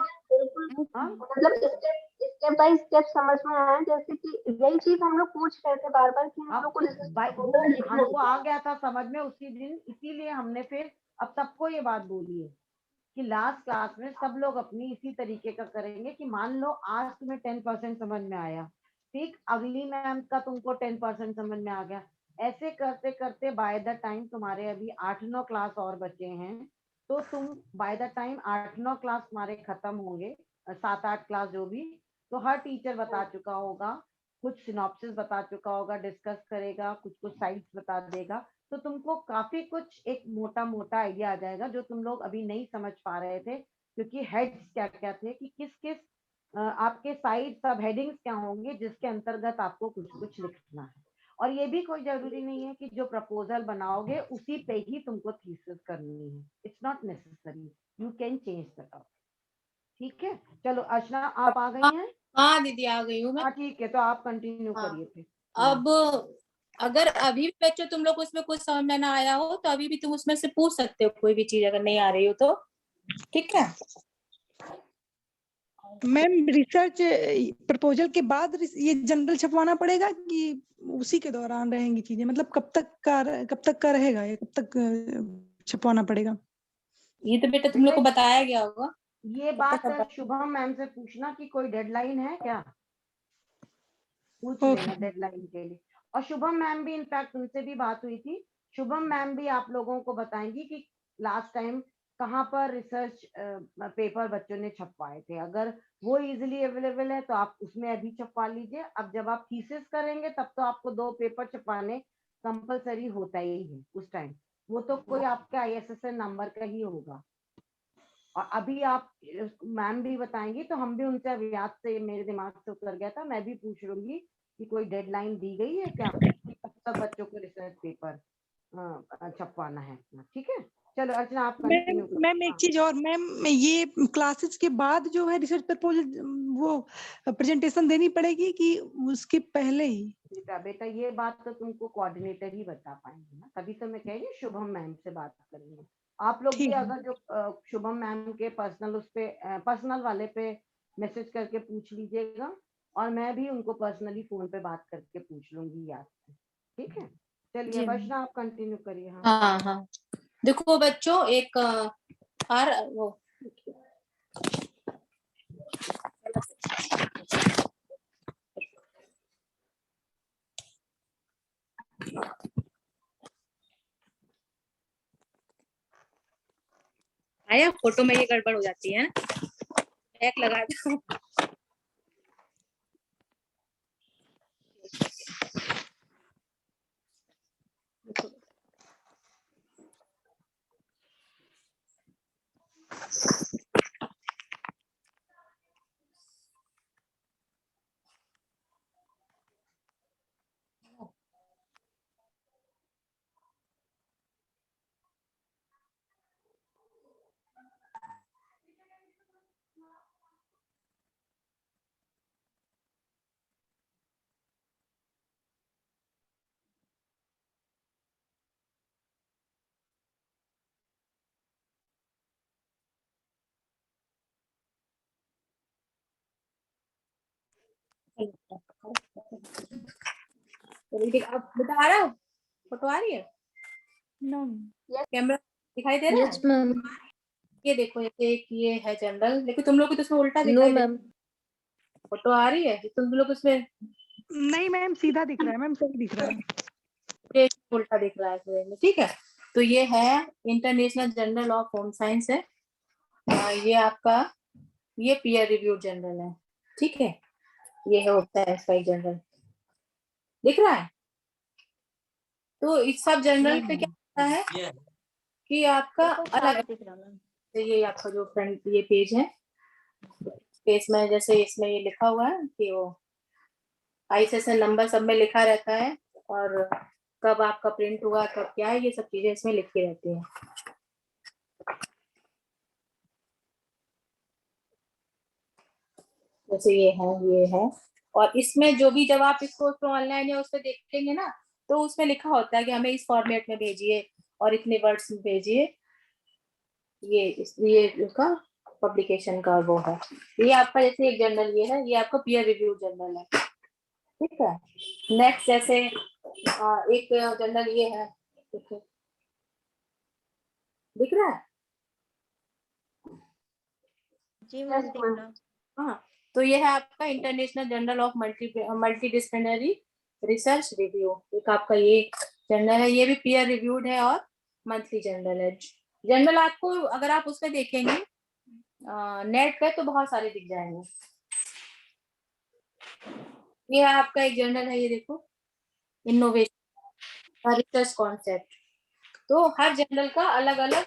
हाँ मतलब स्टेप बाय स्टेप समझ में आया, जैसे कि यही चीज हम लोग पूछ रहे थे बार बार कि हम लोग को वो हमको आ गया था समझ में उसी दिन, इसीलिए हमने फिर अब सबको ये बात बोली है कि लास्ट क्लास में सब लोग अपनी इसी तरीके का करेंगे कि मान लो आज तुम्हें 10% समझ में आया, ठीक, अगली मैम का तुमको 10% समझ में आ गया, ऐसे करते करते बाय द टाइम तुम्हारे अभी 8-9 क्लास और बचे हैं, तो तुम बाय द टाइम 8-9 क्लास तुम्हारे खत्म होंगे, 7-8 क्लास जो भी, तो हर टीचर बता चुका होगा, कुछ सिनॉप्सिस बता चुका होगा, डिस्कस करेगा, कुछ कुछ साइट्स बता देगा, तो तुमको काफी कुछ एक मोटा मोटा आइडिया आ जाएगा जो तुम लोग अभी नहीं समझ पा रहे थे, क्योंकि हेड्स क्या क्या थे, कि किस किस आपके साइड सब हेडिंग्स क्या होंगे जिसके अंतर्गत आपको कुछ कुछ लिखना है। और ये भी कोई जरूरी नहीं है कि जो प्रपोजल बनाओगे उसी पे ही तुमको थीसिस करनी है, it's not necessary, you can change the topic. ठीक है, चलो अर्चना आप आ गई हैं? हाँ दीदी आ गई हूँ मैं। हाँ ठीक है, तो आप कंटिन्यू करिए फिर। अब अगर अभी भी बच्चों तुम लोग उसमें कुछ समझ में ना आया हो तो अभी भी तुम उसमें से पूछ सकते हो, कोई भी चीज अगर नहीं आ रही हो तो, ठीक है। मैम रिसर्च प्रपोजल के बाद ये जनरल छपवाना पड़ेगा कि उसी के दौरान रहेंगी चीजें, मतलब कब तक का रहेगा ये, कब तक छपवाना पड़ेगा? ये तो बेटा तुम लोग को बताया गया होगा। ये बात शुभम मैम से पूछना कि कोई डेडलाइन है क्या, पूछ लेना डेडलाइन के लिए। और शुभम मैम भी, इनफैक्ट उनसे भी बात हुई थी, शुभम मैम भी आप लोगों को बताएंगी कि लास्ट टाइम कहाँ पर रिसर्च पेपर बच्चों ने छपवाए थे, अगर वो इजीली अवेलेबल है तो आप उसमें अभी छपवा लीजिए। अब जब आप थीसिस करेंगे तब तो आपको 2 पेपर छपवाने कंपलसरी होता ही है उस टाइम, वो तो कोई आपका ISSN नंबर का ही होगा। और अभी आप मैम भी बताएंगी तो हम भी उनसे अभी याद से मेरे दिमाग से उतर गया था, मैं भी पूछ लूंगी कि कोई डेडलाइन दी गई है क्या, तब तक बच्चों को रिसर्च पेपर छपवाना है। ठीक है, चलो अर्चना आप कंटिन्यू करो। मैम एक चीज और, मैम ये क्लासेस के बाद जो है रिसर्च प्रपोजल वो प्रेजेंटेशन देनी पड़ेगी कि उसके पहले ही? बेटा ये बात तो तुमको कोऑर्डिनेटर ही बता पाएंगे ना, तभी तो मैं कह रही हूँ शुभम मैम से बात करेंगे। आप लोग भी अगर जो शुभम मैम के पर्सनल उस पे पर्सनल वाले पे मैसेज करके पूछ लीजिएगा, और मैं भी उनको पर्सनली फोन पे बात करके पूछ लूंगी याद से। ठीक है, चलिए वर्षना आप कंटिन्यू करिए। हाँ हाँ देखो बच्चों, एक वो आया, फोटो में ये गड़बड़ हो जाती है ना, बैक लगा दो। अब बता रहा हूँ, फोटो आ रही है? नो कैमरा दिखाई दे रहा है? Yes ma'am. ये देखो, एक ये है जनरल, लेकिन तुम लोग को तो उसमें उल्टा दिखाई नो मैम। फोटो आ रही है तुम लोग उसमें? नहीं मैम, सीधा दिख रहा है मैम, सही दिख रहा है, उल्टा दिख रहा है। ठीक है, तो ये है international journal of home science है, ये आपका ये पीयर रिव्यू जर्नल है। ठीक है, ये होता है इसका एक जर्नल, दिख रहा है? तो इस सब जर्नल पे क्या होता है कि आपका अलग, ये आपका जो फ्रंट ये पेज है, कि इसमें जैसे इसमें ये लिखा हुआ है कि वो ISSN नंबर सब में लिखा रहता है, और कब आपका प्रिंट हुआ, कब क्या है, ये सब चीजें इसमें लिखी रहती हैं। जैसे ये है, और इसमें जो भी जब आप इसको ऑनलाइन या उस पर देखेंगे ना, तो उसमें लिखा होता है कि हमें इस फॉर्मेट में भेजिए और इतने वर्ड्स में भेजिए। ये उसका पब्लिकेशन का वो है। ये आपका जैसे एक जर्नल ये है, ये आपका पीयर रिव्यू जर्नल है, ठीक है। नेक्स्ट जैसे एक जर्नल ये है, दिख रहा है? जी मैम, दिख रहा। हाँ, तो ये है आपका international journal of multi disciplinary research review. एक आपका ये जर्नल है, ये भी पीयर रिव्यूड है और मंथली जर्नल है। जर्नल आपको अगर आप उसमें देखेंगे नेट पे तो बहुत सारे दिख जाएंगे। ये है आपका एक जर्नल है, ये देखो, इनोवेशन रिसर्च कॉन्सेप्ट। तो हर जर्नल का अलग अलग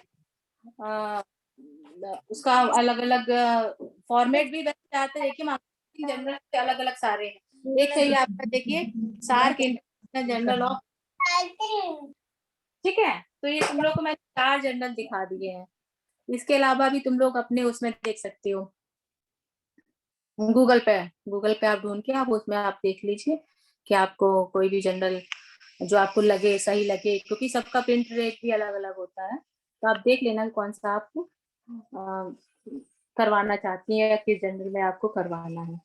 उसका अलग अलग फॉर्मेट भी वैसे आता है। देखिए जर्नल के अलग अलग सारे हैं। एक है ये आपका, देखिए, सार्क इंटरनेशनल जर्नल ऑफ, ठीक है। तो ये तुम लोग को मैं 4 जर्नल दिखा दिए हैं। इसके अलावा भी तुम लोग अपने उसमें देख सकते हो, गूगल पे आप ढूंढ के आप उसमें आप देख लीजिए कि आपको कोई भी जर्नल जो आपको लगे सही लगे, क्योंकि सबका प्रिंट रेट भी अलग अलग होता है। तो आप देख लेना कौन सा आपको करवाना चाहती है या किस जर्नल में आपको करवाना है,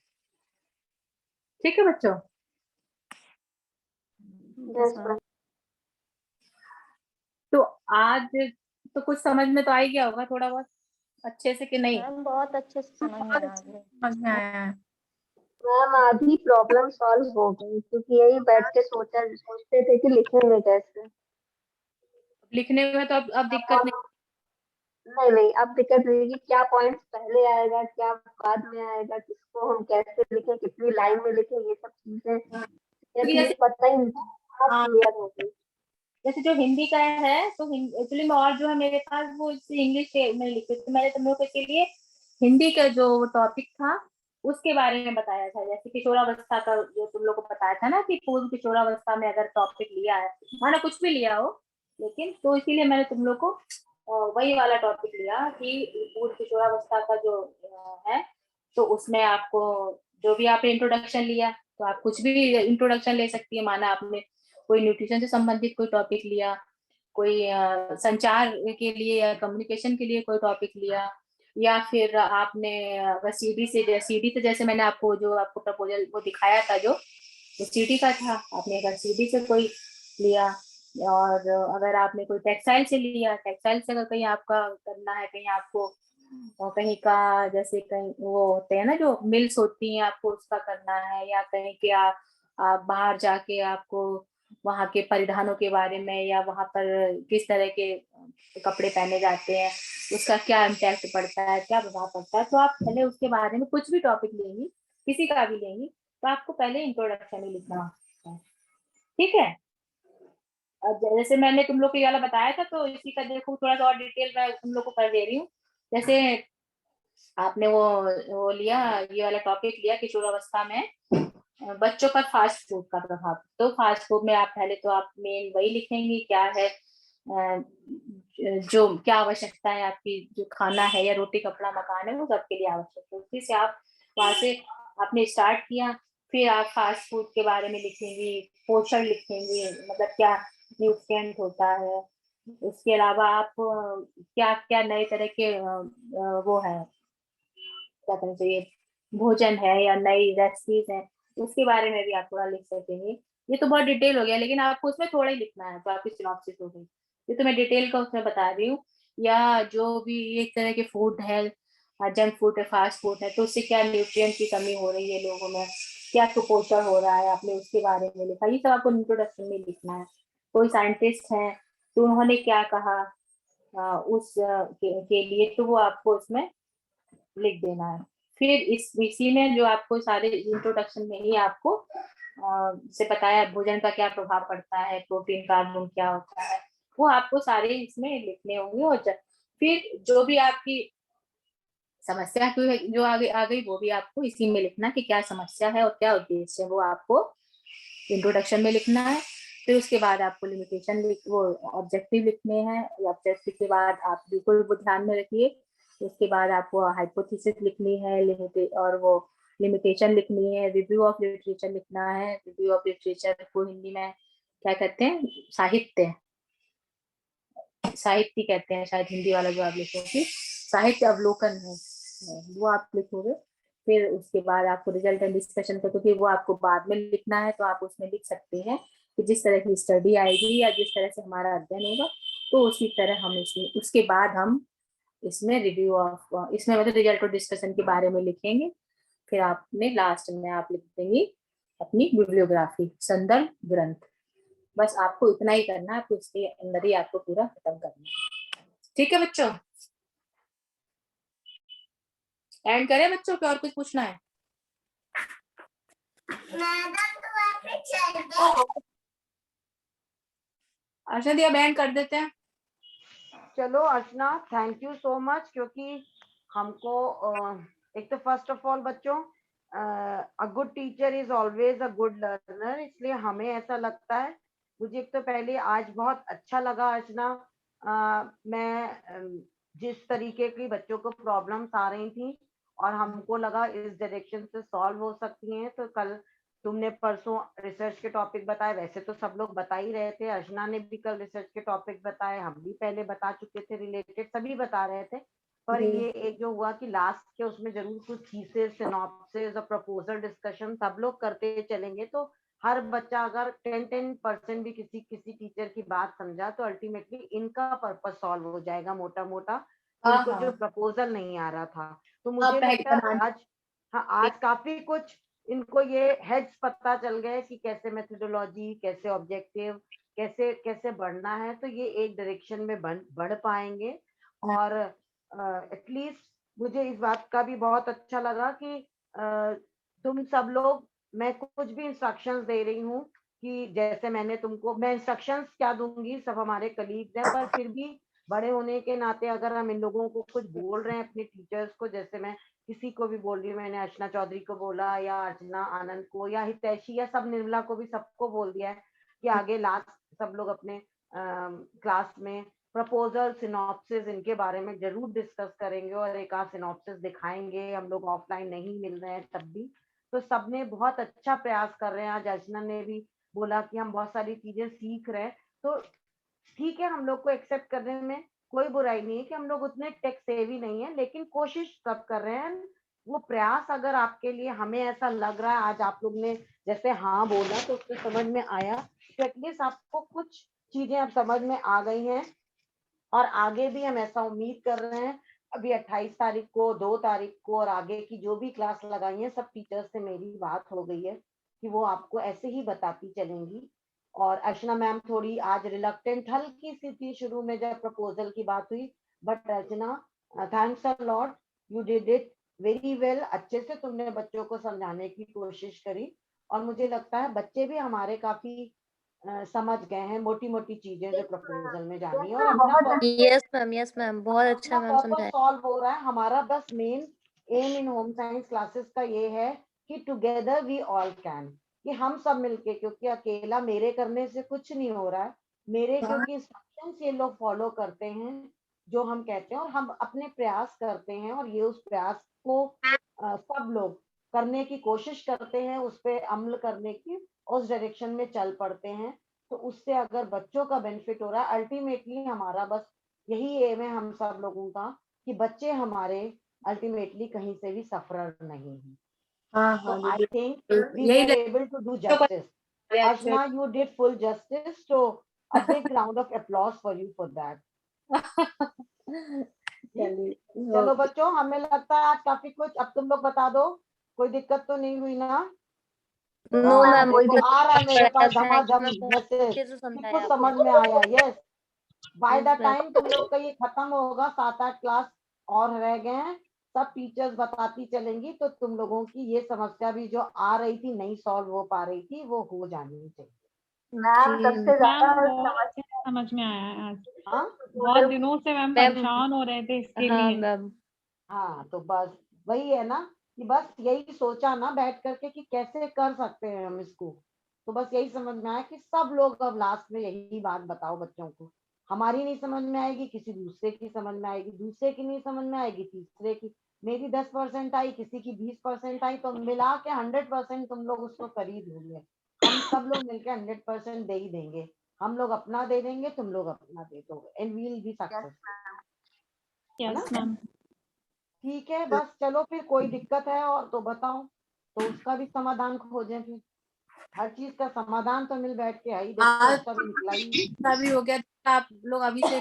ठीक है बच्चों। Yes ma'am. तो आज तो कुछ समझ में तो आ ही गया होगा थोड़ा बहुत अच्छे से, कि नहीं? मैम बहुत अच्छे से समझ में आ गया। समझ में आया है। मैम आधी प्रॉब्लम सॉल्व हो गई, क्योंकि यही बैठ के सोचते थे कि लिखेंगे कैसे। लिखने में तो अब दिक्कत नहीं। नहीं, अब दिक्कत नहीं कि क्या पॉइंट पहले आएगा, क्या बाद में आएगा, किसको हम कैसे लिखें, कितनी लाइन में लिखें, ये सब चीजें जैसे पता ही नहीं, हाँ, क्लियर हो गई। जैसे जो हिंदी का है तो एक्चुअली में और जो है मेरे पास वो इंग्लिश में लिखे, तो मैंने तुम लोगों के लिए हिंदी का जो टॉपिक था उसके बारे में बताया था। जैसे किशोरावस्था का जो तुम लोग को बताया था ना, कि पूर्व किशोरावस्था में अगर टॉपिक लिया है, माना कुछ भी लिया हो, लेकिन तो इसीलिए मैंने तुम लोग को वही वाला टॉपिक लिया कि पूर्व किशोरावस्था का जो है, तो उसमें आपको जो भी आपने इंट्रोडक्शन लिया, तो आप कुछ भी इंट्रोडक्शन ले सकती है। माना आपने कोई न्यूट्रिशन से संबंधित कोई टॉपिक लिया, कोई संचार के लिए या कम्युनिकेशन के लिए कोई टॉपिक लिया, या फिर आपने अगर सीडी से जैसे मैंने आपको जो आपको प्रपोजल वो दिखाया था जो सीडी का था, आपने अगर सीडी से कोई लिया, और अगर आपने कोई टेक्सटाइल से लिया, टेक्सटाइल से अगर कहीं आपका करना है, कहीं आपको कहीं का जैसे कहीं वो होते हैं ना जो मिल्स होती हैं, आपको उसका करना है, या कहीं के आप बाहर जाके आपको वहाँ के परिधानों के बारे में, या वहाँ पर किस तरह के कपड़े पहने जाते हैं, उसका क्या इम्पैक्ट पड़ता है, क्या प्रभाव पड़ता है, तो आप पहले उसके बारे में कुछ भी टॉपिक लेंगी, किसी का भी लेंगी, तो आपको पहले इंट्रोडक्शन ही लिखना है, ठीक है। जैसे मैंने तुम लोग को ये वाला बताया था, तो इसी का देखो थोड़ा सा और डिटेल मैं तुम लोग को कर दे रही हूँ। जैसे आपने वो लिया, ये वाला टॉपिक लिया किशोरावस्था में बच्चों पर फास्ट फूड का प्रभाव। तो फास्ट फूड में आप पहले तो आप मेन वही लिखेंगे क्या है, जो क्या आवश्यकता है आपकी, जो खाना है या रोटी कपड़ा मकान है वो सबके लिए आवश्यक है। उसी से आप वहां से आपने स्टार्ट किया, फिर आप फास्ट फूड के बारे में लिखेंगी, पोषण लिखेंगे, मतलब क्या न्यूट्रिएंट होता है। उसके अलावा आप क्या क्या नए तरह के वो है, क्या कहना चाहिए, भोजन है या नई रेसिपीज है, उसके बारे में भी आप थोड़ा लिख सकेंगे। ये तो बहुत डिटेल हो गया, लेकिन आपको उसमें थोड़ा ही लिखना है, तो आपकी सिनॉप्सिस हो गई। ये तो मैं डिटेल का उसमें बता रही हूँ। या जो भी एक तरह के फूड है, जंक फूड है, फास्ट फूड है, तो उससे क्या न्यूट्रिएंट की कमी हो रही है लोगों में, क्या कुपोषण हो रहा है, आपने उसके बारे में लिखा। ये सब आपको इंट्रोडक्शन में लिखना है। कोई साइंटिस्ट है तो उन्होंने क्या कहा के लिए, तो वो आपको उसमें लिख देना है। फिर इसी में जो आपको सारे इंट्रोडक्शन में ही आपको से बताया भोजन का क्या प्रभाव पड़ता है, प्रोटीन कार्बन क्या होता है, वो आपको सारे इसमें लिखने होंगे। और फिर जो भी आपकी समस्या क्यों है जो आगे आ गई वो भी आपको इसी में लिखना कि क्या समस्या है और क्या उद्देश्य है, वो आपको इंट्रोडक्शन में लिखना है। फिर उसके बाद आपको लिमिटेशन वो ऑब्जेक्टिव लिखने हैं। ऑब्जेक्टिव के बाद आप बिल्कुल वो ध्यान में रखिए, उसके बाद आपको हाइपोथेसिस लिखनी है, और वो लिमिटेशन लिखनी है, रिव्यू ऑफ लिटरेचर लिखना है। रिव्यू ऑफ लिटरेचर को हिंदी में क्या कहते हैं, साहित्य कहते हैं शायद, हिंदी वाला जो आप लिखोगे साहित्य अवलोकन है, वो आप लिखोगे। फिर उसके बाद आपको रिजल्ट एंड डिस्कशन का, क्योंकि वो आपको बाद में लिखना है, तो आप उसमें लिख सकते हैं कि जिस तरह की स्टडी आएगी या जिस तरह से हमारा अध्ययन होगा, तो उसी तरह हम इसमें उसके बाद हम इसमें रिव्यू ऑफ इसमें मतलब रिजल्ट और डिस्कशन के बारे में लिखेंगे। फिर आपने लास्ट में आप लिख देंगे अपनी बिब्लियोग्राफी, संदर्भ ग्रंथ। बस आपको इतना ही करना है, आपको इसके अंदर ही आपको पूरा खत्म करना है। ठीक है बच्चों, एंड करें बच्चों को, और कुछ पूछना है? अर्चना दी, अब एंड कर देते हैं। चलो अर्चना, थैंक यू सो मच, क्योंकि हमको एक तो फर्स्ट ऑफ ऑल बच्चों, a good teacher is always a good learner, इसलिए हमें ऐसा लगता है। मुझे एक तो पहले आज बहुत अच्छा लगा अर्चना, मैं जिस तरीके की बच्चों को प्रॉब्लम्स आ रही थी और हमको लगा इस डायरेक्शन से सॉल्व हो सकती हैं, तो कल तुमने परसों रिसर्च के टॉपिक बताए, वैसे तो सब लोग बता ही रहे थे, अर्चना ने भी कल रिसर्च के टॉपिक बताए, हम भी पहले बता चुके थे, रिलेटेड सभी बता रहे थे। पर ये एक जो हुआ कि लास्ट के उसमें जरूर कुछ थीसिस, सिनॉप्सिस और प्रपोजल डिस्कशन सब लोग करते चलेंगे, तो हर बच्चा अगर 10% भी किसी टीचर की बात समझा, तो अल्टीमेटली इनका पर्पस सॉल्व हो जाएगा मोटा मोटा, इनको जो प्रपोजल नहीं आ रहा था। तो मुझे लगता है आज, हाँ, आज काफी कुछ इनको ये हेड्स पता चल गए कि कैसे मेथोडोलॉजी, कैसे ऑब्जेक्टिव, कैसे कैसे बढ़ना है, तो ये एक डायरेक्शन में बढ़ पाएंगे। और एटलीस्ट मुझे इस बात का भी बहुत अच्छा लगा कि तुम सब लोग, मैं कुछ भी इंस्ट्रक्शंस दे रही हूँ कि जैसे मैं इंस्ट्रक्शंस क्या दूंगी, सब हमारे कलीग्स हैं, पर फिर भी बड़े होने के नाते अगर हम इन लोगों को कुछ बोल रहे हैं अपने टीचर्स को, जैसे मैं किसी को भी बोल रही हूँ, मैंने अर्चना चौधरी को बोला या अर्चना आनंद को या हितैषी या सब निर्मला को भी, सबको बोल दिया है कि आगे लास्ट सब लोग अपने क्लास में प्रपोजल, सिनॉप्सिस, इनके बारे में जरूर डिस्कस करेंगे और एक आध सिनॉप्सिस दिखाएंगे। हम लोग ऑफलाइन नहीं मिल रहे हैं तब भी, तो सबने बहुत अच्छा प्रयास कर रहे हैं। आज अर्चना ने भी बोला कि हम बहुत सारी चीजें सीख रहे हैं, तो ठीक है, हम लोग को एक्सेप्ट करने में कोई बुराई नहीं है कि हम लोग उतने टेक सेवी नहीं है, लेकिन कोशिश सब कर रहे हैं। वो प्रयास अगर आपके लिए, हमें ऐसा लग रहा है आज आप लोग ने जैसे हाँ बोला तो उससे समझ में आया, तो एटलीस्ट आपको कुछ चीजें अब समझ में आ गई हैं, और आगे भी हम ऐसा उम्मीद कर रहे हैं। अभी 28 तारीख को, 2 तारीख को और आगे की जो भी क्लास लगाई है, सब टीचर्स से मेरी बात हो गई है कि वो आपको ऐसे ही बताती चलेंगी। और अर्चना मैम थोड़ी आज रिलक्टेंट हल्की सी थी शुरू में जब प्रपोजल की बात हुई, but Archana, thanks a lot, you did it very well. अच्छे से तुमने बच्चों को समझाने की कोशिश करी, और मुझे लगता है बच्चे भी हमारे काफी समझ गए हैं मोटी मोटी चीजें जो प्रपोजल में जानी है, और अपना यस मैम, बहुत अच्छा मैम पर्पस समझाया। सॉल्व हो रहा है। हमारा बस मेन एम इन होम साइंस क्लासेस का ये है कि टुगेदर वी ऑल कैन, कि हम सब मिलके, क्योंकि अकेला मेरे करने से कुछ नहीं हो रहा है, मेरे क्योंकि इंस्ट्रक्शंस ये लोग फॉलो करते हैं जो हम कहते हैं, और हम अपने प्रयास करते हैं, और ये उस प्रयास को सब लोग करने की कोशिश करते हैं, उस पर अमल करने की, उस डायरेक्शन में चल पड़ते हैं। तो उससे अगर बच्चों का बेनिफिट हो रहा है, अल्टीमेटली हमारा बस यही एम है हम सब लोगों का कि बच्चे हमारे अल्टीमेटली कहीं से भी सफर नहीं है। So I think we were able to do justice. Ashna, you did full justice. So a big round of applause for you for that. चलो बच्चों, हमें लगता है आज काफी कुछ, अब तुम लोग बता दो, कोई दिक्कत तो नहीं हुई ना? नो मैम, देखो आ रहा है मेरे पास धमाधम मैसेज, कुछ समझ में आया। यस, बाय द टाइम तुम लोग का ये खत्म होगा, 7-8 क्लास और रह गए हैं, सब टीचर्स बताती चलेंगी, तो तुम लोगों की ये समस्या भी जो आ रही थी, नहीं सॉल्व हो पा रही थी, वो हो जानी चाहिए। मैम सबसे ज्यादा समझ में आया आज। हाँ बहुत दिनों से मैम परेशान हो रहे थे इसके लिए। मैम हाँ, तो बस वही है ना कि बस यही सोचा ना बैठ करके कि कैसे कर सकते हैं हम इसको। तो बस यही समझ में आया कि सब लोग अब लास्ट में यही बात बताओ बच्चों को। हमारी नहीं समझ में आएगी, किसी दूसरे की समझ में आएगी, दूसरे की नहीं समझ में आएगी, तीसरे की। मेरी 10% आई, किसी की 20% आई, तो मिला के 100% तुम लोग उसको कर ही दोगे। हम सब लोग मिलकर 100% दे ही देंगे। हम लोग अपना दे देंगे, तुम लोग अपना दे दोगे, and we will be successful, है ना? Yes ma'am. ठीक है, बस चलो फिर कोई दिक्कत है और तो बताओ, तो उसका भी समाधान खोजें फिर। हर चीज का समाधान तो मिल बैठ के आई, देखो आज उसका भी निकला ही। का भी हो गया, आप लोग अभी से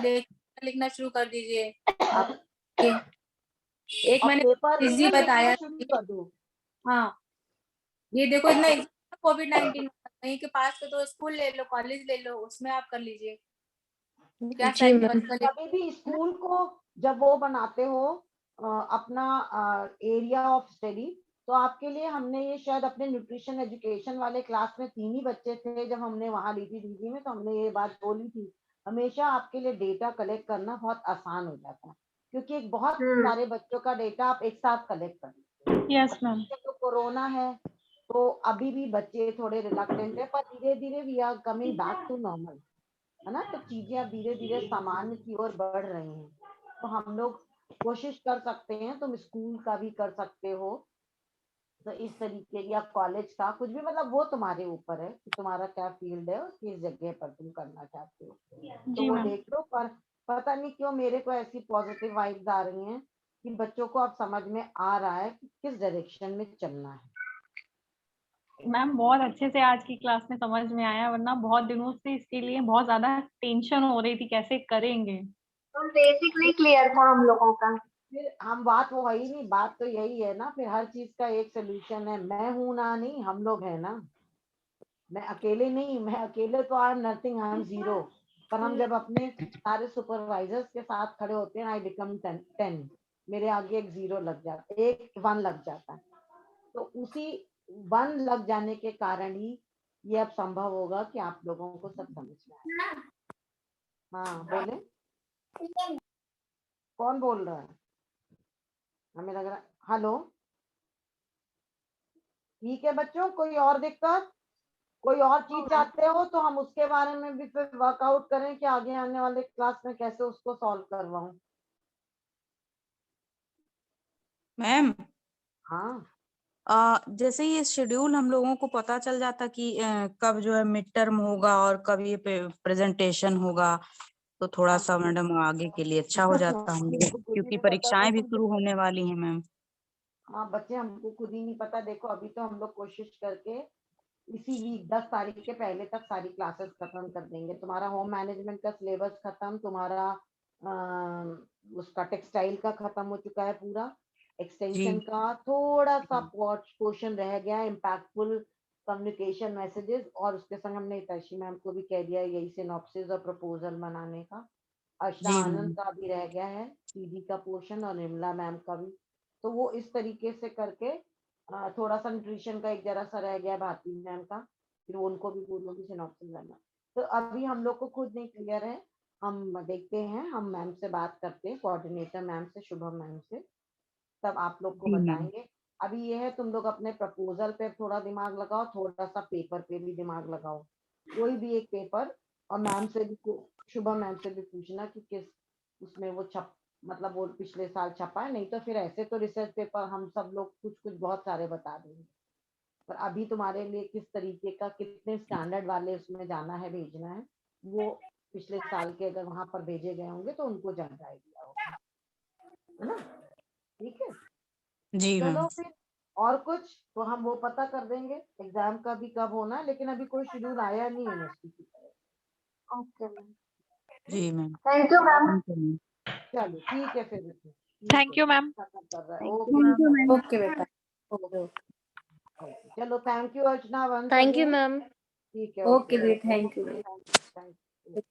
लिखना शुरू कर दीजिए। आप एक और मैंने पेपर भी इजी मैं लिखना बताया शुरू कर दूं? हाँ, ये देखो इतना कोविड-19 कहीं के पास का तो स्कूल ले लो, कॉलेज ले लो, उसमें आप कर लीजिए। क्या जी टाइम मैम। बचता है। कभी भी स्कूल को जब वो बनाते हो अपना एरिया ऑफ स्टडी, तो आपके लिए हमने ये शायद अपने न्यूट्रिशन एजुकेशन वाले क्लास में 3 ही बच्चे थे जब हमने वहां ली थी दीदी में, तो हमने ये बात बोली थी। हमेशा आपके लिए डेटा कलेक्ट करना बहुत आसान हो जाता है, क्योंकि एक बहुत सारे बच्चों का डेटा आप एक साथ कलेक्ट कर लेते हो। Yes ma'am. तो कोरोना है, तो अभी भी बच्चे थोड़े रिलक्टेंट है, पर धीरे धीरे we are coming back to normal, है ना? तो चीजें अब धीरे धीरे सामान्य की ओर बढ़ रही हैं। तो हम लोग कोशिश कर सकते हैं, तुम स्कूल का भी कर सकते हो, तो इस तरीके या कॉलेज का कुछ भी, मतलब वो तुम्हारे ऊपर है कि तुम्हारा क्या फील्ड है और किस जगह पर तुम करना चाहते हो, तो जी वो मैम। देख लो। पर पता नहीं क्यों मेरे को ऐसी पॉजिटिव वाइब्स आ रही हैं कि बच्चों को अब समझ में आ रहा है कि किस डायरेक्शन में चलना है। मैम बहुत अच्छे से आज की क्लास में समझ में आया, वरना बहुत दिनों से इसके लिए बहुत ज्यादा टेंशन हो रही थी कैसे करेंगे। तो बेसिकली क्लियर था हम लोगों का। फिर हम बात वो है ही नहीं, बात तो यही है ना, फिर हर चीज का एक सोल्यूशन है। मैं हूं ना, नहीं हम लोग है ना, मैं अकेले नहीं, मैं अकेले तो I am nothing, I am zero. पर हम जब अपने सारे सुपरवाइजर्स के साथ खड़े होते हैं, आई बिकम 10, मेरे आगे एक जीरो लग जाता है, एक 1 लग जाता है। तो उसी 1 लग जाने के कारण ही ये अब संभव होगा कि आप लोगों को सब समझ में आए। हाँ बोले, कौन बोल रहा है? हमें लग रहा है हेलो। ठीक है बच्चों, कोई और दिक्कत, कोई और चीज चाहते हो तो हम उसके बारे में भी फिर वर्कआउट करें कि आगे आने वाले क्लास में कैसे उसको सॉल्व करवाऊं। मैम हाँ जैसे ये शेड्यूल हम लोगों को पता चल जाता कि कब जो है मिड टर्म होगा और कब ये प्रेजेंटेशन होगा, तो थोड़ा सा मैडम आगे के लिए अच्छा हो जाता हम लोग, हमको खुद ही क्योंकि नहीं पता था परीक्षाएं भी कि शुरू होने वाली हैं मैम। हाँ बच्चे, हमको खुद ही नहीं पता। देखो अभी तो हम लोग कोशिश करके इसी वीक 10 तारीख के पहले तक सारी क्लासेस खत्म कर देंगे। तुम्हारा होम मैनेजमेंट का सिलेबस खत्म, तुम्हारा उसका टेक्सटाइल का खत्म हो चुका है पूरा, जी एक्सटेंशन का थोड़ा सा पोर्शन रह गया, इम्पैक्टफुल कम्युनिकेशन मैसेजेस, और उसके संग हमने हितैषी मैम को भी कह दिया यही सिनॉप्सिस और प्रपोजल बनाने का। अर्चना जी आनंद मैम। का भी रह गया है पीडी का पोर्शन, और निर्मला मैम का भी। तो वो इस तरीके से करके थोड़ा सा न्यूट्रिशन का एक जरा सा रह गया भारती मैम का, फिर उनको भी बोलूंगी सिनॉप्सिस करना। तो अभी हम लोग को खुद नहीं क्लियर है, हम देखते हैं, हम मैम से बात करते हैं, कोऑर्डिनेटर मैम से, शुभम मैम से, तब आप लोग को जी मैम। बताएंगे। अभी ये है, तुम लोग अपने प्रपोजल पे थोड़ा दिमाग लगाओ, थोड़ा सा पेपर पे भी दिमाग लगाओ, कोई भी एक पेपर। और मैम से भी, शुभम मैम से भी पूछना कि किस उसमें वो छप, मतलब वो पिछले साल छपा है, नहीं तो फिर ऐसे तो रिसर्च पेपर हम सब लोग कुछ कुछ बहुत सारे बता देंगे। पर अभी तुम्हारे लिए किस तरीके का, कितने स्टैंडर्ड वाले उसमें जाना है, भेजना है, वो पिछले साल के अगर वहां पर भेजे गए होंगे तो उनको ज्यादा आइडिया होगा, है ना? ठीक है, जी मैम। चलो फिर। और कुछ तो हम वो पता कर देंगे एग्जाम का भी कब होना है, लेकिन अभी कोई शेड्यूल आया नहीं है यूनिवर्सिटी की तरफ। ओके मैम, जी ma'am. Thank you ma'am. Thank you ma'am. चलो ठीक है फिर, ठीक थैंक यू है, मैम। खत्म कर रहा है। Thank you okay ma'am. बेटा, ओके बेटा। ओके चलो thank you Archana once thank you again. Ma'am. ठीक है, ओके ओके जी, बेटा, थैंक यू। Thank you.